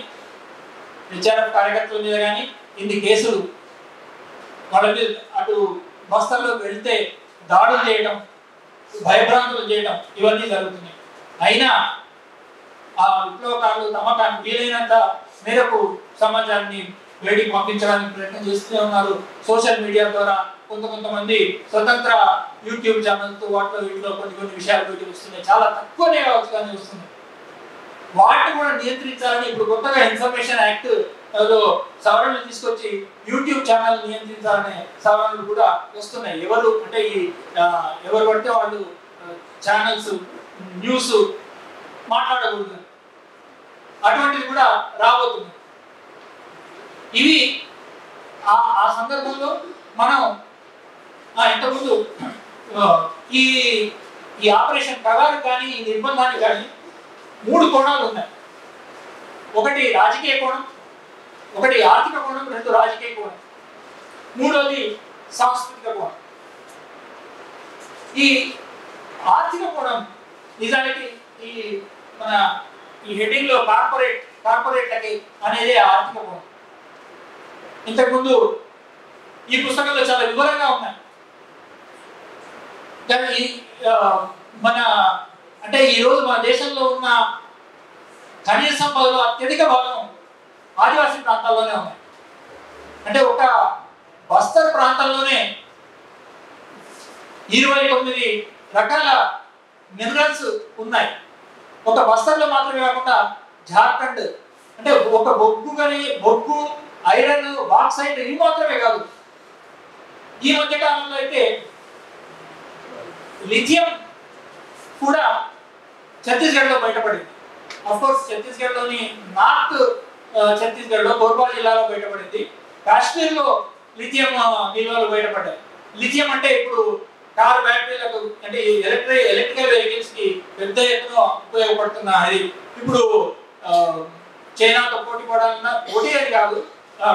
హెచ్ఆర్ఎఫ్ కార్యకర్తల మీద కానీ ఇన్ని కేసులు వాళ్ళ మీద అటు బస్తర్లోకి వెళ్తే దాడులు చేయడం, భయభ్రాంతులు చేయడం ఇవన్నీ జరుగుతున్నాయి. అయినా ఆ విప్లవకారులు తమకు వీలైనంత మేరకు సమాజాన్ని బయటికి పంపించడానికి ప్రయత్నం చేస్తూనే ఉన్నారు. సోషల్ మీడియా ద్వారా కొంతమంది స్వతంత్ర యూట్యూబ్ ఛానల్తో వాటిలో వీటిలో కొన్ని విషయాలు బయటకు వస్తున్నాయి. చాలా తక్కువనే కావచ్చు కానీ వస్తున్నాయి. వాటిని కూడా నియంత్రించాలని ఇప్పుడు కొత్తగా ఇన్ఫర్మేషన్ యాక్ట్ సవరణలు తీసుకొచ్చి యూట్యూబ్ ఛానల్ నియంత్రించాలనే సవరణలు కూడా వస్తున్నాయి. ఎవరు పడితే వాళ్ళు ఛానల్స్ న్యూస్ మాట్లాడకూడదు, అటువంటిది కూడా రాబోతుంది. ఇవి ఆ సందర్భంలో మనం ఇంతకుముందు ఈ ఆపరేషన్ కగారు కానీ ఈ నిర్బంధానికి కానీ 3 కోణాలు ఉన్నాయి. ఒకటి రాజకీయ కోణం, ఒకటి ఆర్థిక కోణం, 2 రాజకీయ కోణం, 3వది సాంస్కృతిక కోణం. ఈ ఆర్థిక కోణం నిజానికి మన హెడ్డింగ్ లో కార్పొరేట్లకి అనేది ఆర్థిక కోణం. ఇంతకుముందు ఈ పుస్తకంలో చాలా వివరంగా ఉన్నాయి. కానీ ఈరోజు మన దేశంలో ఉన్న ఖనిజ సంపదలో అత్యధిక భాగం ఆదివాసీ ప్రాంతాల్లోనే ఉన్నాయి. అంటే ఒక బస్తర్ ప్రాంతంలోనే 29 రకాల మినరల్స్ ఉన్నాయి. ఒక బస్తర్లో మాత్రమే కాకుండా జార్ఖండ్ అంటే ఒక బొగ్గు, ఐరన్, బాక్సైట్ ఇవి మాత్రమే కాదు. ఈ మధ్య కాలంలో అయితే లిథియం కూడా ఛత్తీస్గఢ్లో బయటపడింది. అఫ్కోర్స్ ఛత్తీస్గఢ్లోని నార్త్ ఛత్తీస్గఢ్లో కోర్బా జిల్లాలో బయటపడింది. కాశ్మీర్లో లిథియం నిల్వలు బయటపడ్డాయి. లిథియం అంటే ఇప్పుడు కార్ బ్యాటరీలకు అంటే ఎలక్ట్రికల్ వెహికల్స్ కి పెద్ద ఎత్తున ఉపయోగపడుతున్న అది ఇప్పుడు చైనాతో పోటీ పడాలన్నా పోటీ అని కాదు,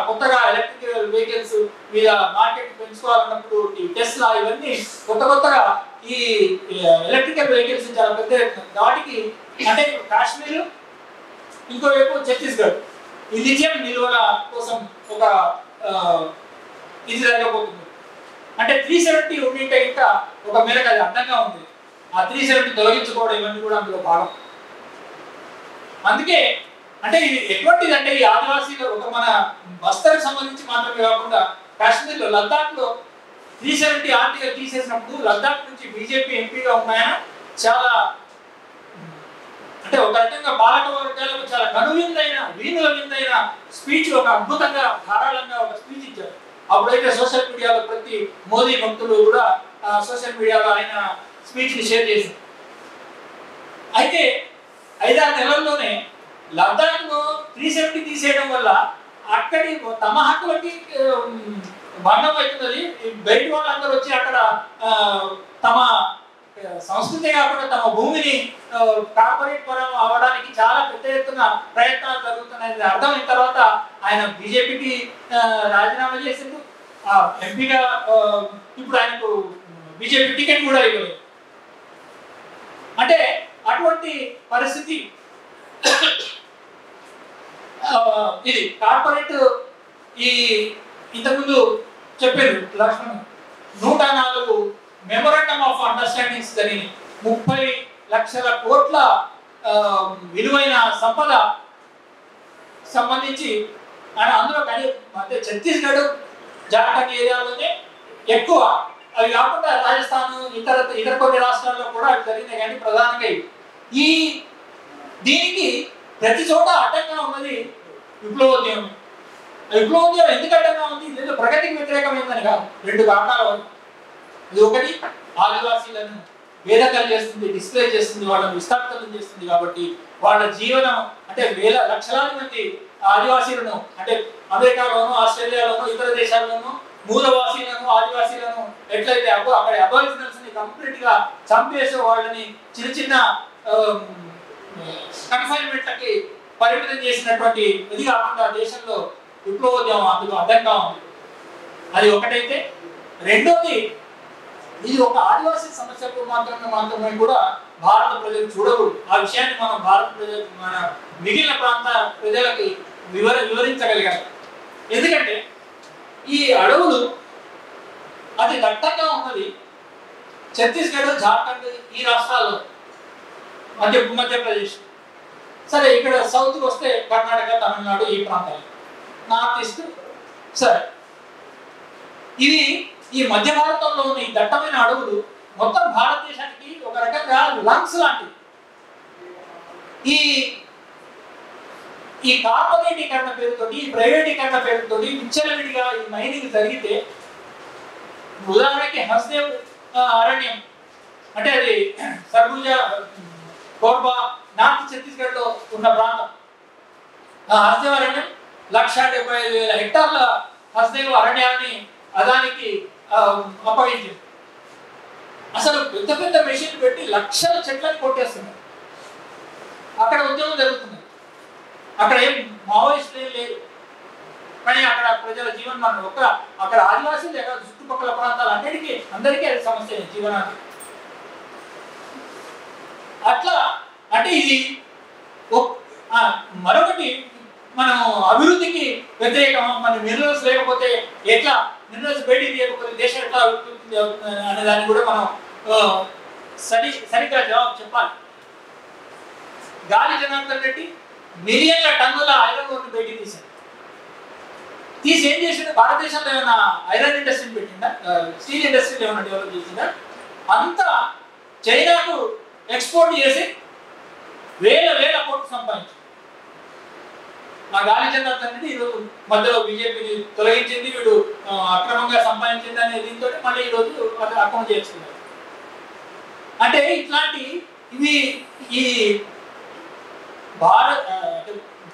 కొత్తగా ఎలక్ట్రికల్ వెహికల్స్ మీద మార్కెట్ పెంచుకోవాలన్నప్పుడు ఈ టెస్లా ఇవన్నీ కొత్తగా ఈ ఎలక్ట్రికల్ వెహికల్స్ చాలా పెద్ద ఎత్తున వాటికి అంటే కాశ్మీర్ ఇంకోవైపు ఛత్తీస్గఢ్ ఈ లిథియం నిల్వల కోసం ఒక ఇది జరగబోతుంది. అంటే 370 ఉండింటే ఇంకా ఒక మేరకు అది అడ్డంగా ఉంది. ఆ 370 తొలగించుకోవడం ఇవన్నీ కూడా అందులో భాగం. అందుకే అంటే ఇది ఎటువంటిది అంటే ఈ ఆదివాసీలు ఒక మన బస్తర్కి సంబంధించి మాత్రమే కాకుండా కాశ్మీర్లో లద్దాఖ్లో 370 ఆర్టికల్ తీసేసినప్పుడు లద్దాఖ్ నుంచి బీజేపీ ఎంపీగా ఉన్నాయన చాలా అంటే ఒక రకంగా పాలక వర్గాలకు చాలా కనువిందైన వీణుల విందైన స్పీచ్ ఒక అద్భుతంగా ధారాళంగా ఒక స్పీచ్ ఇచ్చారు. అప్పుడైతే సోషల్ మీడియాలో ప్రతి మోదీ భక్తులు కూడా సోషల్ మీడియాలో ఆయన స్పీచ్ని షేర్ చేశారు. అయితే 5-6 నెలల్లోనే లద్దాఖ్లో 370 తీసేయడం వల్ల అక్కడి తమ హక్కులకి భంగం అవుతున్నది. బయట వాళ్ళందరూ వచ్చి అక్కడ తమ సంస్కృతి కాకుండా తమ భూమిని కార్పొరేట్ పరం అవ్వడానికి చాలా పెద్ద ఎత్తున ప్రయత్నాలు జరుగుతున్నాయని అర్థమైన తర్వాత ఆయన బీజేపీకి రాజీనామా చేసిండు. ఎంపీగా ఇప్పుడు ఆయనకు బీజేపీ టికెట్ కూడా ఇవ్వలేదు. అంటే అటువంటి పరిస్థితి ఇది కార్పొరేట్ ఈ ఇంతకుముందు చెప్పారు లక్ష్మణ్ 104 మెమోరాండమ్ ఆఫ్ అండర్స్టాండింగ్స్ జరిగినాయి. 30 లక్షల కోట్ల విలువైన సంపద సంబంధించి అందులో కానీ అంటే ఛత్తీస్గఢ్ జార్ఖండ్ ఏరియాలోనే ఎక్కువ, అవి కాకుండా రాజస్థాన్ ఇతర కొన్ని రాష్ట్రాల్లో కూడా అవి జరిగినాయి. కానీ ప్రధానంగా ఈ దీనికి ప్రతి చోట అడ్డంగా ఉన్నది విప్లవోద్యమం. విప్లవోద్యమం ఎందుకు అడ్డంగా ఉంది? లేదు ప్రగతికి వ్యతిరేకమైందని కాదు, 2 కారణాలు. ఇది ఒకటి, ఆదివాసీలను వేదకలు చేస్తుంది, డిస్ప్లే చేస్తుంది, వాళ్ళని విస్తార్థనం చేస్తుంది. కాబట్టి వాళ్ళ జీవనం అంటే లక్షలాది మంది ఆదివాసీలను అంటే అమెరికాలోను ఆస్ట్రేలియాలోను ఇతర దేశాల్లోనూ మూలవాసీలను ఆదివాసీలను ఎట్లయితే అక్కడ అబారిజినల్స్ ని కంప్లీట్ గా చంపేసే వాళ్ళని చిన్న చిన్న కన్ఫైన్మెంట్లకి పరిమితం చేసినటువంటి ఇది కాకుండా దేశంలో విప్లవోద్యమం అందుకు అడ్డంగా ఉంది. అది ఒకటైతే, రెండోది ఇది ఒక ఆదివాసీ సమస్యకు మాత్రమే కూడా భారత ప్రజలు చూడకూడదు. ఆ విషయాన్ని మనం భారత ప్రజలు మన మిగిలిన ప్రాంత ప్రజలకి వివరించగలిగారు. ఎందుకంటే ఈ అడవులు అది దట్టంగా ఉన్నది ఛత్తీస్గఢ్, జార్ఖండ్ ఈ రాష్ట్రాల్లో, మధ్యప్రదేశ్. సరే ఇక్కడ సౌత్కి వస్తే కర్ణాటక, తమిళనాడు ఈ ప్రాంతాలు, నార్త్ ఈస్ట్. సరే ఇవి ఈ మధ్య భారతంలో ఉన్న ఈ దట్టమైన అడవులు మొత్తం భారతదేశానికి ఒక రకంగా లంగ్స్ లాంటివి. ఈ కార్పొరేటీకరణ పేరుతోటి, ఈ ప్రైవేటీకరణ పేరుతోటి విచ్చలవిడిగా ఈ మైనింగ్ జరిగితే, ఉదాహరణకి హస్దేవ్ అరణ్యం అంటే అది సర్గుజా, కోర్బా, నార్త్ ఛత్తీస్గఢ్ లో ఉన్న ప్రాంతం. హస్దేవ్ అరణ్యం 1,75,000 హెక్టార్ల హస్దేవ్ అరణ్యాన్ని అదానికి అప్పగించింది. అసలు పెద్ద పెద్ద మెషిన్ పెట్టి లక్షల చెట్లను కొట్టేస్తున్నారు. అక్కడ ఉద్యమం జరుగుతుంది. అక్కడ ఏం మావోయిస్టులు ఏం లేరు, కానీ అక్కడ ప్రజల జీవనం అక్కడ ఆదివాసీలు ఎక్కడ చుట్టుపక్కల ప్రాంతాలు అందరికీ అది సమస్య జీవనానికి. అట్లా అంటే ఇది మరొకటి, మనం అభివృద్ధికి వ్యతిరేకం. మన మినరల్స్ లేకపోతే ఎట్లా, మినరల్స్ బయటికి తీయకపోతే దేశం ఎట్లా అభివృద్ధి అనే దాన్ని కూడా మనం సరిగ్గా జవాబు చెప్పాలి. గాలి జనార్దన్ రెడ్డి మిలియన్ల టన్నుల ఐరన్ ఓర్ని బయటికి తీసి ఏం చేసిండు? భారతదేశంలో ఏమైనా ఐరన్ ఇండస్ట్రీని పెట్టిందా? స్టీల్ ఇండస్ట్రీని ఏమైనా డెవలప్ చేసిందా? అంతా చైనాకు ఎక్స్పోర్ట్ చేసి వేల కోట్లు సంపాదించింది. ఆ గాలి జనార్దన్ రెడ్డి ఈరోజు మధ్యలో బీజేపీని తొలగించింది, వీడు అక్రమంగా సంపాదించింది అనే దీంతో మళ్ళీ ఈరోజు అకౌంట్ చేసుకున్నారు. అంటే ఇట్లాంటి ఇవి ఈ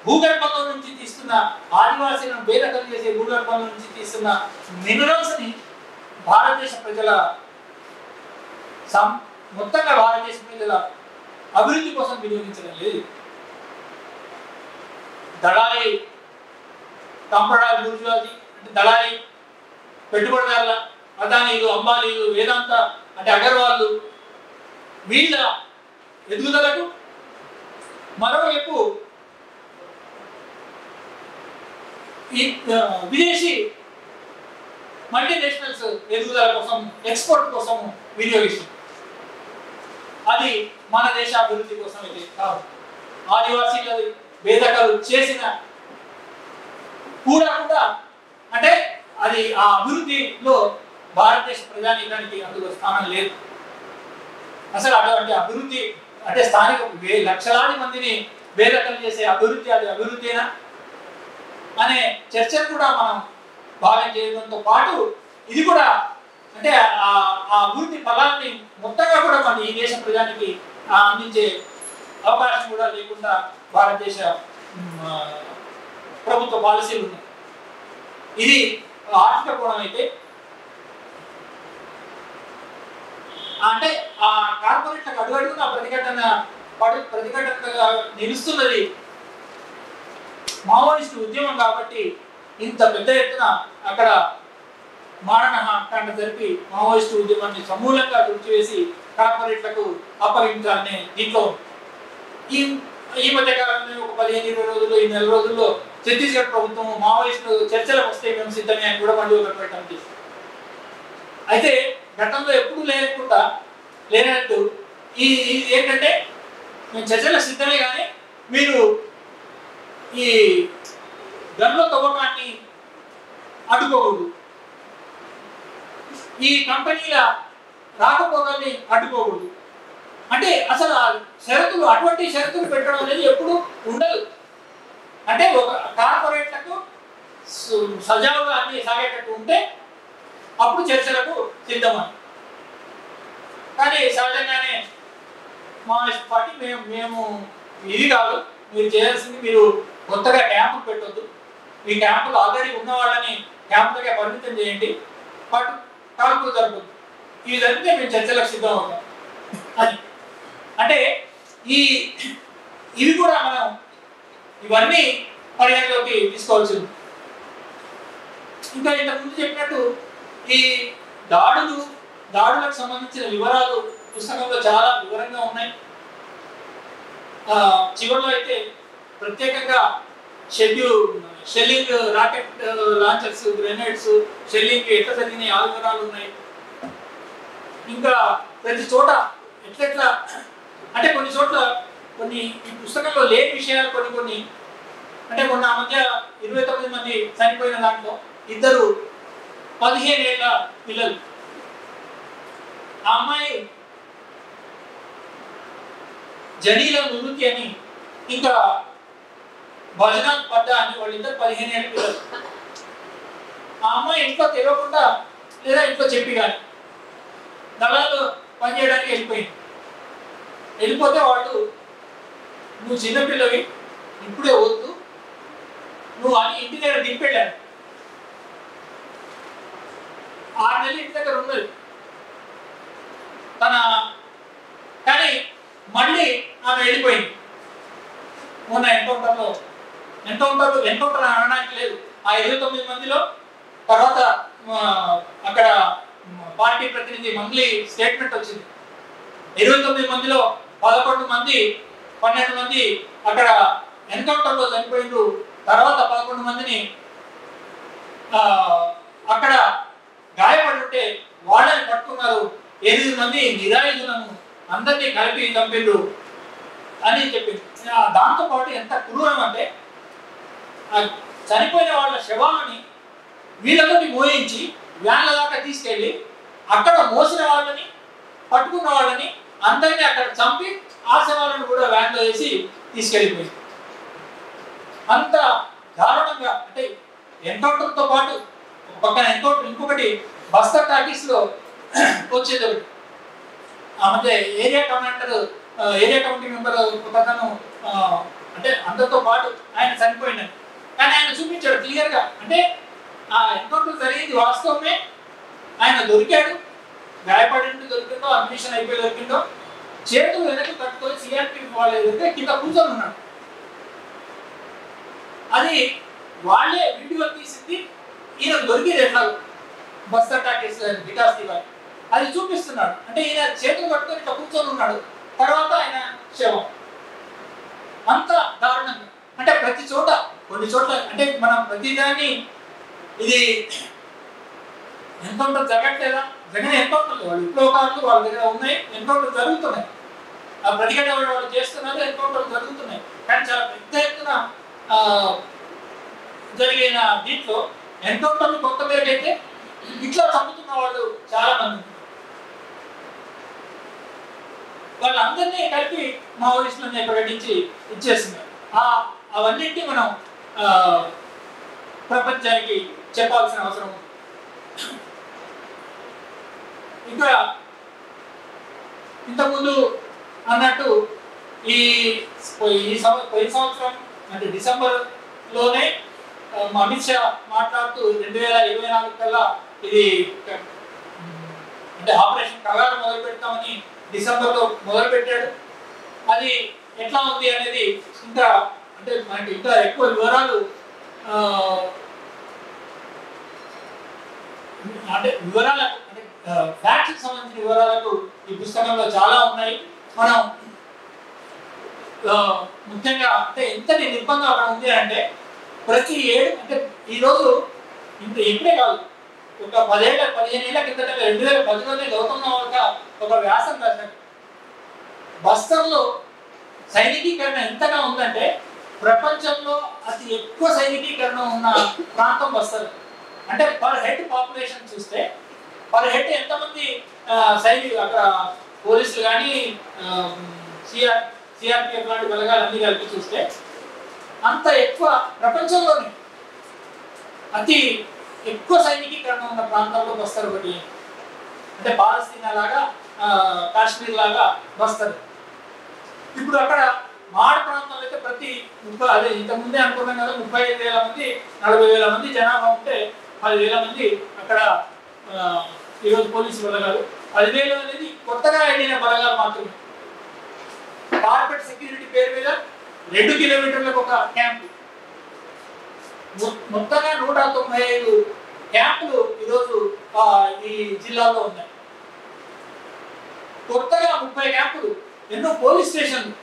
భూగర్భంలో నుంచి తీస్తున్న ఆదివాసీలను బేదకలు చేసే భూగర్భంలో నుంచి తీస్తున్న మినరల్స్ ని భారతదేశ ప్రజల మొత్తంగా భారతదేశ ప్రజల అభివృద్ధి కోసం వినియోగించడం లేదు. దళారీ కంపడా బూర్జువాజీ అంటే దళారీ పెట్టుబడిదారుల అదానీలు, అంబానీలు, వేదాంత అంటే అగర్వాళ్ళు, వీళ్ళ ఎదుగుదలకు మరోవైపు ఈ విదేశీ మల్టీనేషనల్స్ ఎదుగుదల కోసం, ఎక్స్పోర్ట్ కోసం వినియోగిస్తుంది. అది మన దేశ అభివృద్ధి కోసం అయితే కాదు. ఆదివాసీలు వేదకలు చేసిన కూడా అంటే అది ఆ అభివృద్ధిలో భారతదేశ ప్రజానీకానికి అందులో స్థానం లేదు. అసలు అటువంటి అభివృద్ధి అంటే స్థానిక లక్షలాది మందిని వేదకలు చేసే అభివృద్ధి, అది అభివృద్ధినా అనే చర్చను కూడా మనం భాగం చేయడంతో పాటు ఇది కూడా అంటే ఆ అభివృద్ధి ఫలాన్ని మొత్తంగా కూడా మన ఈ దేశ ప్రజానికి అందించే అవకాశం కూడా లేకుండా భారతదేశ ప్రభుత్వ పాలసీలు ఉన్నాయి. ఇది ఆర్థిక కోణం అయితే, అంటే ఆ కార్పొరేట్లకు అడుగడుగున ప్రతిఘటనగా నిలుస్తున్నది మావోయిస్టు ఉద్యమం. కాబట్టి ఇంత పెద్ద ఎత్తున అక్కడ మారణకాండ జరిపి మావోయిస్టు ఉద్యమాన్ని సమూలంగా తుడిచివేసి కార్పొరేట్లకు అప్పగించాలనే దీంట్లో ఈ మధ్య కాలంలో ఒక 15-20 రోజుల్లో, ఈ నెల రోజుల్లో ఛత్తీస్గఢ్ ప్రభుత్వం మావోయిస్టు చర్చలకు వస్తే మేము సిద్ధమే అని కూడా మళ్ళీ ఒకటి పెట్టడం చేసింది. అయితే గతంలో ఎప్పుడు లేనట్టు ఈ ఏంటంటే మేము చర్చలకు సిద్ధమే, కానీ మీరు ఈ గన్ల తవ్వకాన్ని అడ్డుకోకూడదు, ఈ కంపెనీల రాకపోకల్ని అడ్డుకోకూడదు. అంటే అసలు షరతులు, అటువంటి షరతులు పెట్టడం అనేది ఎప్పుడు ఉండదు. అంటే ఒక కార్పొరేట్లకు సజావుగా అన్ని సాగేటట్టు ఉంటే అప్పుడు చర్చలకు సిద్ధమని. కానీ సహజంగానే మావోయిస్ట్ పార్టీ మేము ఇది కాదు, మీరు చేయాల్సింది మీరు కొత్తగా క్యాంపులు పెట్టొద్దు, మీ క్యాంపులు ఆల్రెడీ ఉన్న వాళ్ళని క్యాంపులకే పరిమితం చేయండి, బట్ కాల్పులు జరగదు, ఇవి జరిగితే మేము చర్చలకు సిద్ధం అవుతాం అని. అంటే ఇవి కూడా మనం ఇవన్నీ పరిగణలోకి తీసుకోవాల్సింది. ఇంకా ఇంతకుముందు చెప్పినట్టు ఈ దాడులకు సంబంధించిన వివరాలు పుస్తకంలో చాలా వివరంగా ఉన్నాయి. చివరిలో అయితే ప్రత్యేకంగా shelling, rocket launchers, grenades shelling ఎట్లా జరిగినాయి ఆ వివరాలు ఉన్నాయి. ఇంకా ప్రతి చోట ఎట్లెట్లా అంటే కొన్ని చోట్ల కొన్ని ఈ పుస్తకంలో లేని విషయాలు కొన్ని అంటే మొన్న మధ్య 29 మంది చనిపోయిన దాంట్లో 2 15 ఏళ్ల పిల్లలు. ఆ అమ్మాయి జనీల నురుతి అని, ఇంకా భజనాథ్ పడ్డా అని, వాళ్ళిద్దరు 15 ఏళ్ళ పిల్లలు. ఆ అమ్మాయి ఇంట్లో తెలియకుండా లేదా ఇంట్లో చెప్పి కానీ దళాలు పనిచేయడానికి వెళ్ళిపోతే వాళ్ళు నువ్వు చిన్నపిల్లవి ఇప్పుడే వద్దు నువ్వు అని ఇంటి దగ్గర దింపెళ్ళాను. 6 నెలలు ఇంటి దగ్గర ఉన్నది కానీ మళ్ళీ ఆమె వెళ్ళిపోయింది. మొన్న ఎన్కౌంటర్ అనడానికి లేదు. ఆ 29 మందిలో తర్వాత అక్కడ పార్టీ ప్రతినిధి మంత్లీ స్టేట్మెంట్ వచ్చింది. 29 మందిలో 11 మంది 12 మంది అక్కడ ఎన్కౌంటర్లో చనిపోయిండ్రు. తర్వాత 11 మందిని అక్కడ గాయపడి ఉంటే వాళ్ళని పట్టుకున్నారు. 8 మంది నిరాయుధులను అందరినీ కలిపి చంపిండ్రు అని చెప్పింది. దాంతో పాటు ఎంత క్రూరం అంటే చనిపోయిన వాళ్ళ శవాలని వీళ్ళతోటి మోయించి వ్యాన్ల దాకా తీసుకెళ్ళి అక్కడ మోసిన వాళ్ళని, పట్టుకున్న వాళ్ళని అందరినీ అక్కడ చంపి ఆ శవాలను కూడా వ్యాన్లో వేసి తీసుకెళ్ళిపోయింది. అంత దారుణంగా అంటే ఎన్కౌంటర్తో పాటు ఒక పక్కన ఎన్కౌంటర్, ఇంకొకటి బస్తర్ టాకీస్లో వచ్చేది ఒకటి. ఆ మధ్య ఏరియా కమిటీ మెంబర్ ఒకతను అంటే అందరితో పాటు ఆయన చనిపోయినాడు. కానీ ఆయన చూపించాడు క్లియర్గా, అంటే ఆ ఎన్కౌంటర్ జరిగింది వాస్తవమే, ఆయన దొరికాడు, గాయపడి దొరికిందో, అడ్మిషన్ అయిపోయి దొరికిందో, చేతులు వెనక్కి కట్టుకొని సిఆర్పి వాళ్ళ దగ్గర కింద కూర్చొని ఉన్నాడు. అది వాళ్ళే వీడియో తీసింది. ఈయన దొరికింది ఎట్లా బస్తర్ టాకీస్ వికాస్ తివారీ అది చూపిస్తున్నాడు. అంటే ఈయన చేతులు కట్టుకొని ఇట్లా కూర్చొని ఉన్నాడు, తర్వాత ఆయన శవం. అంత దారుణంగా అంటే ప్రతి చోట కొన్ని చోట్ల అంటే మనం ప్రతిదాన్ని ఇది ఎన్కౌంటర్ జరగట్లేదా? జగన్ ఎన్కౌంటర్ వాళ్ళు విప్లవకారులు వాళ్ళ దగ్గర ఉన్నాయి, ఎన్కౌంటర్ జరుగుతున్నాయి, ఆ ప్రతిఘటన వాళ్ళు చేస్తున్నారు, ఎన్కౌంటర్ జరుగుతున్నాయి. కానీ చాలా పెద్ద ఎత్తున జరిగిన దీంట్లో ఎన్కౌంటర్లు కొంత మేరకు అయితే ఇట్లా చంపుతున్న వాళ్ళు చాలా మంది, వాళ్ళందరినీ కలిపి మావోయిస్టులని ప్రకటించి ఇచ్చేస్తున్నారు. అవన్నింటినీ మనం ప్రపంచానికి చెప్పాల్సిన అవసరం ఉంది. ఇంకా ఇంతకుముందు అన్నట్టు ఈ పోయిన సంవత్సరం అంటే డిసెంబర్లోనే అమిత్ షా మాట్లాడుతూ 2024 కల్లా ఇది అంటే ఆపరేషన్ కగారు మొదలు పెడతామని డిసెంబర్లో మొదలు పెట్టాడు. అది ఎట్లా ఉంది అనేది ఇంకా అంటే మనకి ఇంకా ఎక్కువ వివరాలు అంటే ఫ్యాక్ట్కి సంబంధించిన వివరాలకు ఈ పుస్తకంలో చాలా ఉన్నాయి. మనం ముఖ్యంగా అంటే ఎంతటి నిర్బంధం అక్కడ ఉంది అంటే ప్రతి ఏడు అంటే ఈరోజు ఇంత ఇప్పుడే కాదు, ఒక 15 ఏళ్ల కిందట 2010లోనే గౌతమ్ నవల్కా ఒక వ్యాసం రాశారు. బస్తర్లో సైనికీకరణ ఎంతగా ఉందంటే ప్రపంచంలో అతి ఎక్కువ సైనికీకరణ ఉన్న ప్రాంతం బస్తర్. అంటే పర్ హెడ్ పాపులేషన్ చూస్తే పర్ హెడ్ ఎంతమంది అక్కడ పోలీసులు కానీ సిఆర్పిఎఫ్ లాంటి బలగాలు అన్ని కలిపి చూస్తే అంత ఎక్కువ ప్రపంచంలోనే అతి ఎక్కువ సైనికీకరణ ఉన్న ప్రాంతాల్లో బస్తర్ ఒకటి. అంటే పాలస్తీనా లాగా కాశ్మీర్ లాగా బస్తర్. ఇప్పుడు అక్కడ మాడ ప్రాంతంలో అయితే ప్రతి అదే ఇంతకుముందే అనుకున్నాం కదా 35,000 మంది 40,000 మంది జనాభా ఉంటే 10,000 మంది అక్కడ ఈరోజు పోలీసు బలగాలు, 10,000 అనేది కొత్తగా అయిన బలగాలు మాత్రమే. కార్పెట్ సెక్యూరిటీ పేరు మీద 2 కిలోమీటర్లకు ఒక క్యాంపు, మొత్తంగా 195 క్యాంపులు ఈరోజు ఈ జిల్లాలో ఉన్నాయి. కొత్తగా 30 క్యాంపులు, ఎన్నో పోలీస్ స్టేషన్లు,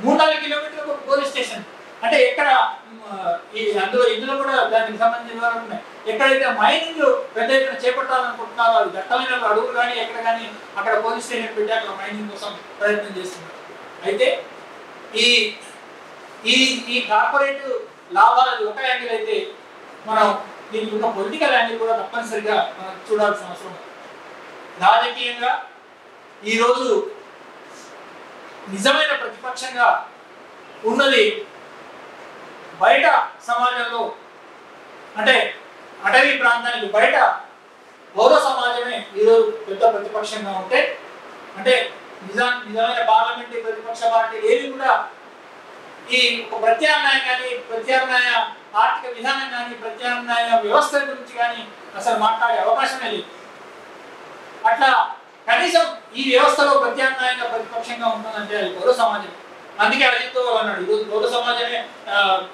3-4 కిలోమీటర్లకు ఒక పోలీస్ స్టేషన్. అంటే ఎక్కడ ఇందులో కూడా దానికి సంబంధించిన వివరాలు ఉన్నాయి. ఎక్కడైతే మైనింగ్ పెద్ద ఎత్తున చేపట్టాలనుకుంటున్నారో అది దట్టమైన అడుగులు కానీ ఎక్కడ కానీ అక్కడ పోలీస్ స్టేషన్ పెట్టి అక్కడ మైనింగ్ కోసం ప్రయత్నం చేస్తున్నారు. అయితే ఈ ఈ ఈ కార్పొరేట్ లాభాలది ఒక యాంగిల్ అయితే మనం దీనికి ఉన్న పొలిటికల్ యాంగిల్ కూడా తప్పనిసరిగా మనం చూడాల్సిన అవసరం. రాజకీయంగా ఈరోజు నిజమైన ప్రతిపక్షంగా ఉన్నది బయట సమాజంలో అంటే అటవీ ప్రాంతానికి బయట పౌర సమాజమే ఈరోజు పెద్ద ప్రతిపక్షంగా ఉంటే, అంటే నిజమైన పార్లమెంటరీ ప్రతిపక్ష పార్టీ ఏవి కూడా ఈ ప్రత్యామ్నాయం కానీ ప్రత్యామ్నాయ ఆర్థిక విధానం కానీ ప్రత్యామ్నాయ వ్యవస్థ గురించి కానీ అసలు మాట్లాడే అవకాశమే లేదు. అట్లా కనీసం ఈ వ్యవస్థలో ప్రత్యామ్నాయంగా ప్రతిపక్షంగా ఉంటుందంటే అది పౌర సమాజం. అందుకే అజిత్ దోవల్ అన్నాడు ఈరోజు పౌర సమాజమే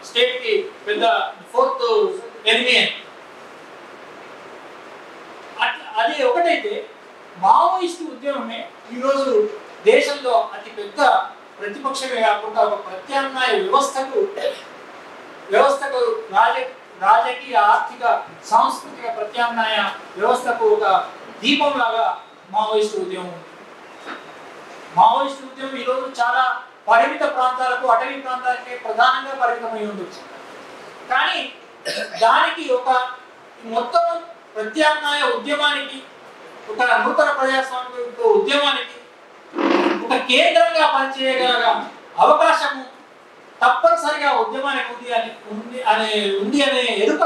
స్టేట్ కి పెద్ద 4th ఎనిమీ అని. అది ఒకటైతే మావోయిస్టు ఉద్యమమే ఈరోజు దేశంలో అతి పెద్ద ప్రతిపక్షమే కాకుండా ఒక ప్రత్యామ్నాయ వ్యవస్థకు రాజకీయ ఆర్థిక సాంస్కృతిక ప్రత్యామ్నాయ వ్యవస్థకు ఒక దీపం లాగా మావోయిస్టు ఉద్యమం ఉంది. మావోయిస్టు ఉద్యమం ఈరోజు చాలా పరిమిత ప్రాంతాలకు అటవీ ప్రాంతాలకే ప్రధానంగా పరిమితమై ఉండొచ్చు. కానీ దానికి ఒక మొత్తం ప్రత్యామ్నాయ ఉద్యమానికి ఒక నూతన ప్రజాస్వామిక ఉద్యమానికి ఒక కేంద్రంగా పనిచేయగల అవకాశము తప్పనిసరిగా ఉద్యమానికి ఉంది అనే ఎరుక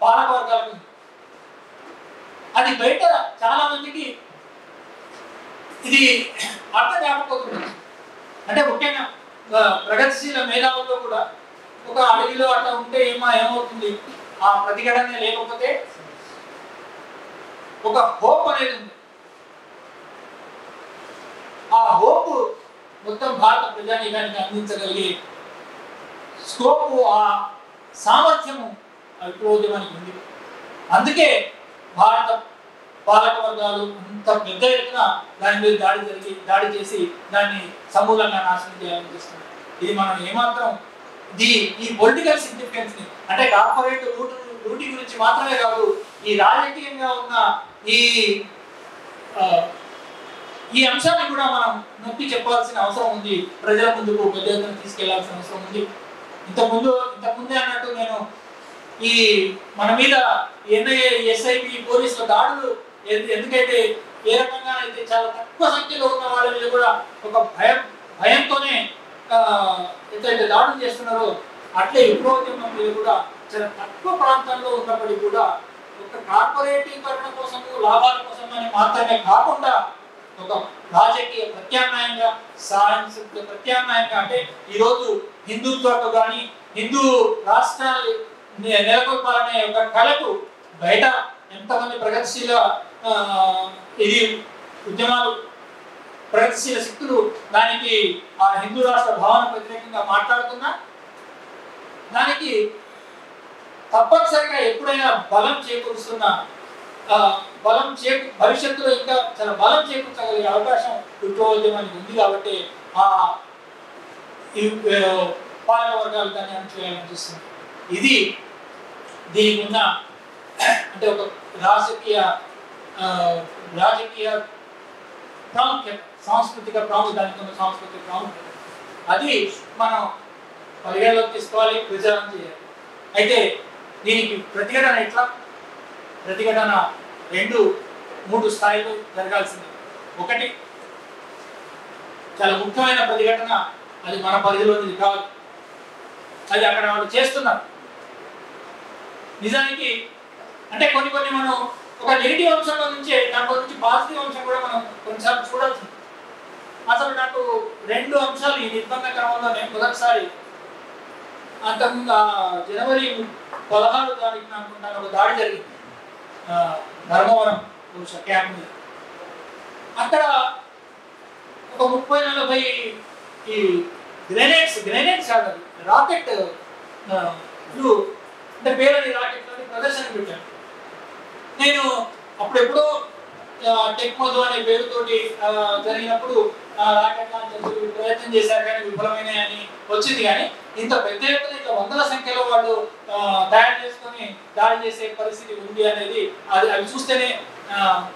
పాలక వర్గాలకు ఉంది. అది బయట చాలా మందికి ఇది అర్థం కాకపోతుంది. అంటే ముఖ్యంగా ప్రగతిశీల మేధావుల్లో కూడా ఒక అడవిలో అట్లా ఉంటే ఏమవుతుంది, ఆ ప్రతిఘటన లేకపోతే ఒక హోప్ అనేది ఉంది. ఆ హోప్ మొత్తం భారత ప్రజానీకానికి అందించగలిగే స్కోపు ఆ సామర్థ్యము విప్లవోద్యమానికి ఉంది. అందుకే భారత పాలక వర్గాలు అంత పెద్ద ఎత్తున దాని మీద దాడి చేసి దాన్ని సమూలంగా నాశనం చేయాలని చేస్తున్నారు. ఇది మనం ఏమాత్రం ఈ పొలిటికల్ సిగ్నిఫికెన్స్ ని అంటే కార్పొరేట్ రూటీ గురించి మాత్రమే కాదు, ఈ రాజకీయంగా ఉన్న ఈ ఈ అంశాన్ని కూడా మనం నొక్కి చెప్పాల్సిన అవసరం ఉంది, ప్రజల ముందుకు పెద్ద ఎత్తున తీసుకెళ్లాల్సిన అవసరం ఉంది. ఇంతకుముందే అన్నట్టు నేను ఈ మన మీద ఎన్ఐఏ ఎస్ఐబి పోలీసుల దాడులు ఎందుకైతే ఏ రకంగా అయితే చాలా తక్కువ సంఖ్యలో ఉన్న వాళ్ళ మీద కూడా ఒక భయంతోనే ఎంతైతే దాడులు చేస్తున్నారో అట్లే విప్లవోద్యమం మీద కూడా చాలా తక్కువ ప్రాంతాల్లో ఉన్నప్పటికీ కూడా ఒక కార్పొరేటీకరణ కోసము లాభాల కోసమని మాత్రమే కాకుండా ఒక రాజకీయ ప్రత్యామ్నాయంగా సాంస్కృతిక ప్రత్యామ్నాయంగా అంటే ఈరోజు హిందుత్వకు కానీ హిందూ రాష్ట్రాలు నెలకొల్పాలనే ఒక కళకు బయట ఎంతమంది ప్రగతిశీల ఇది ఉద్యమాలు ప్రగతిశీల శక్తులు దానికి ఆ హిందూ రాష్ట్ర భావన వ్యతిరేకంగా మాట్లాడుతున్నా దానికి తప్పనిసరిగా ఎప్పుడైనా బలం చేకూరుస్తున్న భవిష్యత్తులో ఇంకా చాలా బలం చేకూర్చగలిగే అవకాశం విప్లవోద్యమానికి ఉంది కాబట్టి ఆ పాలక వర్గాలు దాన్ని అణచివేయాలని చూస్తుంది. ఇది దీనికి ఉన్న అంటే ఒక రాజకీయ ప్రాముఖ్యత, సాంస్కృతిక దానికి ఉన్న సాంస్కృతిక ప్రాముఖ్యత అది మనం పరిగణలోకి తీసుకోవాలి, ప్రచారం చేయాలి. అయితే దీనికి ప్రతిఘటన ఎట్లా? ప్రతిఘటన 2-3 స్థాయిలో జరగాల్సింది. ఒకటి చాలా ముఖ్యమైన ప్రతిఘటన, అది మన పరిధిలోనిది కాదు, అది అక్కడ వాళ్ళు చేస్తున్నారు. నిజానికి అంటే కొన్ని మనం ఒక నెగిటివ్ అంశంలో నుంచే దాంట్లో నుంచి పాజిటివ్ అంశం కూడా మనం కొన్నిసార్లు చూడాల్సింది. అసలు నాకు 2 అంశాలు ఈ నిర్బంధ క్రమంలోనే మొదటిసారి అంతకుముందు జనవరి 16 తారీఖున అనుకుంటాను ఒక దాడి జరిగింది ధర్మవరం క్యాంప్ మీద. అక్కడ ఒక 30-40 ఈ గ్రెనేడ్స్ కాదు, రాకెట్ అంటే పేరుని రాకెట్ ప్రదర్శన పెట్టాను. నేను అప్పుడెప్పుడో టెక్మోదో అనే పేరుతోటి జరిగినప్పుడు రాకెట్ లాంచ్ ప్రయత్నం చేశారు కానీ విఫలమైనాయని వచ్చింది. కానీ ఇంత పెద్ద ఎత్తున ఇట్లా వందల సంఖ్యలో వాళ్ళు తయారు చేసుకొని దాడి చేసే పరిస్థితి ఉంది అనేది అవి చూస్తేనే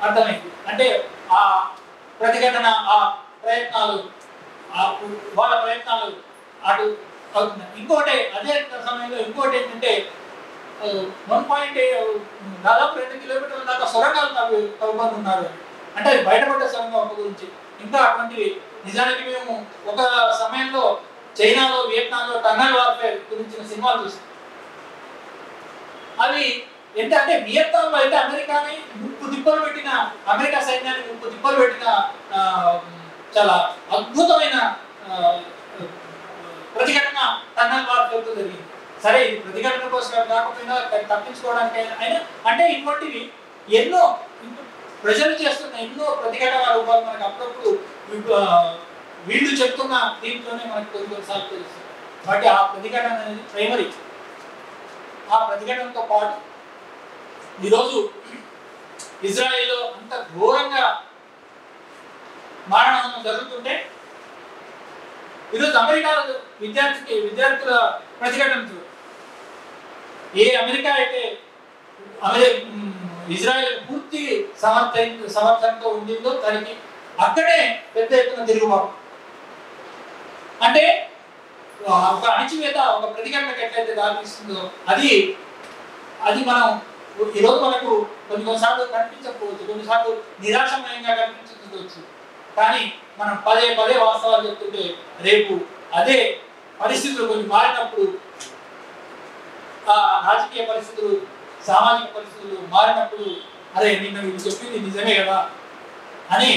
అర్థమైంది. అంటే ఆ ప్రతిఘటన, ఆ ప్రయత్నాలు, వాళ్ళ ప్రయత్నాలు అటు అవుతున్నాయి. ఇంకోటి అదే సమయంలో ఇంకోటి ఏంటంటే దాదాపు 2 కిలోమీటర్ల దాకా సొరంగాలు తవ్వుకొని ఉన్నారు. అంటే అది బయటపడ్డ సొరంగం గురించి ఇంకా అటువంటివి. నిజానికి మేము ఒక సమయంలో చైనాలో, వియత్నాంలో టన్నల్ వార్ఫేర్ గురించిన సినిమాలు చూస్తాం. అవి ఎంత అంటే వియత్నాంలో అయితే అమెరికా సైన్యాన్ని 3 తిప్పలు పెట్టిన చాలా అద్భుతమైన ప్రతిఘటన టన్నల్ వార్ఫేర్తో జరిగింది. సరే ఇది ప్రతిఘటన కోసం కాకపోయినా తప్పించుకోవడానికి అయినా అంటే ఇటువంటివి ఎన్నో ప్రజలు చేస్తున్న ఎన్నో ప్రతిఘటన రూపాలు మనకు అప్పుడప్పుడు వీళ్ళు చెప్తున్న దీంట్లోనే మనకు కొన్నిసార్లు తెలుస్తుంది. కాబట్టి ఆ ప్రతిఘటన అనేది ప్రైమరీ. ఆ ప్రతిఘటనతో పాటు ఈరోజు ఇజ్రాయెల్లో అంత ఘోరంగా మారణం జరుగుతుంటే ఈరోజు అమెరికాలో విద్యార్థుల ప్రతిఘటన ఏ అమెరికా అయితే ఇజ్రాయెల్ పూర్తి సమర్థనతో ఉండిందో దానికి అక్కడే పెద్ద ఎత్తున తిరుగుబాటు. అంటే ఒక అణిచివేత, ఒక ప్రతిఘటనకు ఎట్లయితే దారితీస్తుందో అది మనం ఈరోజు మనకు కొన్నిసార్లు కనిపించకపోవచ్చు, కొన్నిసార్లు నిరాశమయంగా కనిపించవచ్చు. కానీ మనం పదే వాస్తవాలు చెప్తుంటే రేపు అదే పరిస్థితులు కొన్ని మారినప్పుడు, ఆ రాజకీయ పరిస్థితులు, సామాజిక పరిస్థితులు మారినప్పుడు అరే నిన్న వీళ్ళు చెప్పింది నిజమే కదా అని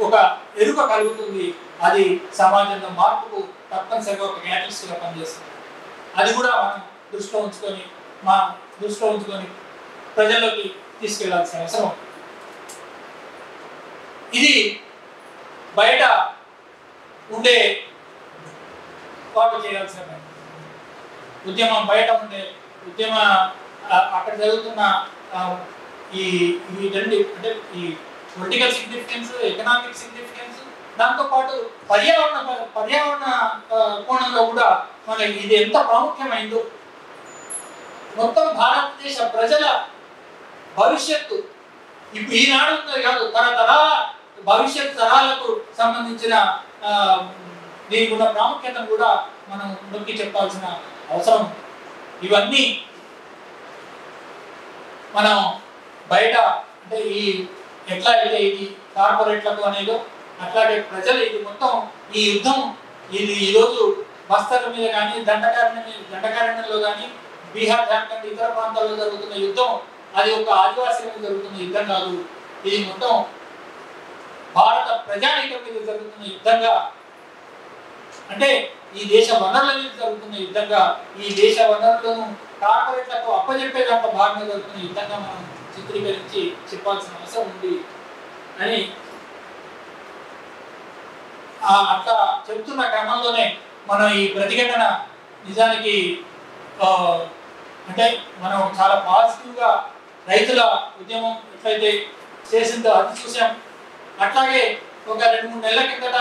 ఒక ఎరుక కలుగుతుంది. అది సమాజంలో మార్పుకు తప్పనిసరిగా ఒక క్యాటలిస్ట్గా పనిచేస్తుంది. అది కూడా మనం దృష్టిలో ఉంచుకొని ప్రజల్లోకి తీసుకెళ్లాల్సిన అవసరం. ఇది బయట ఉండే వాళ్ళు చేయాల్సిన పని. ఉద్యమం బయట ఉండే అక్కడ జరుగుతున్న ఈ రెండు అంటే ఈ పొలిటికల్ సిగ్నిఫికెన్స్, ఎకనామిక్ సిగ్నిఫికెన్స్, దాంతోపాటు పర్యావరణ కోణంలో కూడా మనకి ఇది ఎంత ప్రాముఖ్యమైందో, మొత్తం భారతదేశ ప్రజల భవిష్యత్తు ఇప్పుడు ఈనాడు కాదు, తరతరాల భవిష్యత్ తరాలకు సంబంధించిన దీనికి ఉన్న ప్రాముఖ్యతను కూడా మనం నొక్కి చెప్పాల్సిన అవసరం. ఇవన్నీ మనం బయట అంటే ఈ ఎట్లా అయితే ఇది కార్పొరేట్లకు అనేదో అట్లాగే ప్రజలు ఇది మొత్తం ఈ యుద్ధం ఇది ఈరోజు బస్తర్ మీద కానీ దండకారణ్యంలో కానీ బీహార్, జార్ఖండ్ ఇతర ప్రాంతాల్లో జరుగుతున్న యుద్ధం అది ఒక ఆదివాసీల మీద జరుగుతున్న యుద్ధం కాదు. ఇది మొత్తం భారత ప్రజానీకం మీద జరుగుతున్న యుద్ధంగా, అంటే ఈ దేశ వనరుల మీద జరుగుతున్న యుద్ధంగా, ఈ దేశ వనరులను కార్పొరేట్లకు అప్పచెప్పే దాంట్లో భాగంగా జరుగుతున్న యుద్ధంగా మనం చిత్రీకరించి చెప్పాల్సిన అవసరం ఉంది అని అట్లా చెప్తున్న క్రమంలోనే మనం ఈ ప్రతిఘటన నిజానికి అంటే మనం చాలా పాజిటివ్గా రైతుల ఉద్యమం ఎట్లయితే చేసిందో అది చూసాం. అట్లాగే ఒక 2-3 నెలల కిందట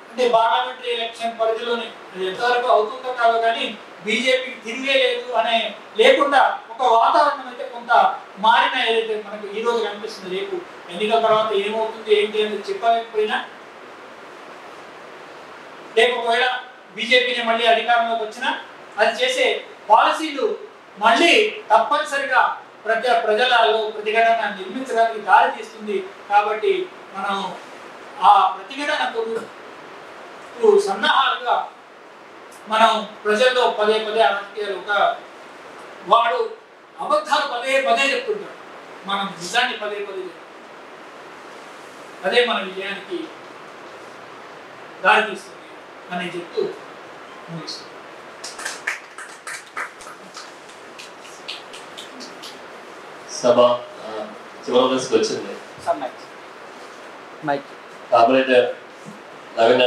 అంటే పార్లమెంటరీ ఎలక్షన్ పరిధిలోని ఎంతవరకు అవుతుందో కాదు కానీ బీజేపీకి తిరిగే లేదు అనే లేకుండా ఒక వాతావరణం అయితే కొంత మారిన ఏదైతే మనకు ఈ రోజు కనిపిస్తుంది. రేపు ఎన్నికల తర్వాత ఏమవుతుంది ఏంటి అనేది చెప్పలేకపోయినా రేపు ఒకవేళ బీజేపీని మళ్ళీ అధికారంలోకి వచ్చినా అది చేసే పాలసీలు మళ్ళీ తప్పనిసరిగా ప్రజలలో ప్రతిఘటన నిర్మించడానికి దారి తీస్తుంది. కాబట్టి మనం ఆ ప్రతిఘటనకు సన్నాహాలుగా మనం ప్రజల్లో పదే రాజకీయాలు ఒక వాడు అబద్ధాలు పదే చెప్తుంటాడు, మనం నిజాన్ని పదే చెప్తాం. అదే మన విజయానికి దారి తీస్తుంది అని చెప్తూ ముగిస్తుంది. సభ చివరి దశకు వచ్చింది. కార్పొరేటర్ నవీన్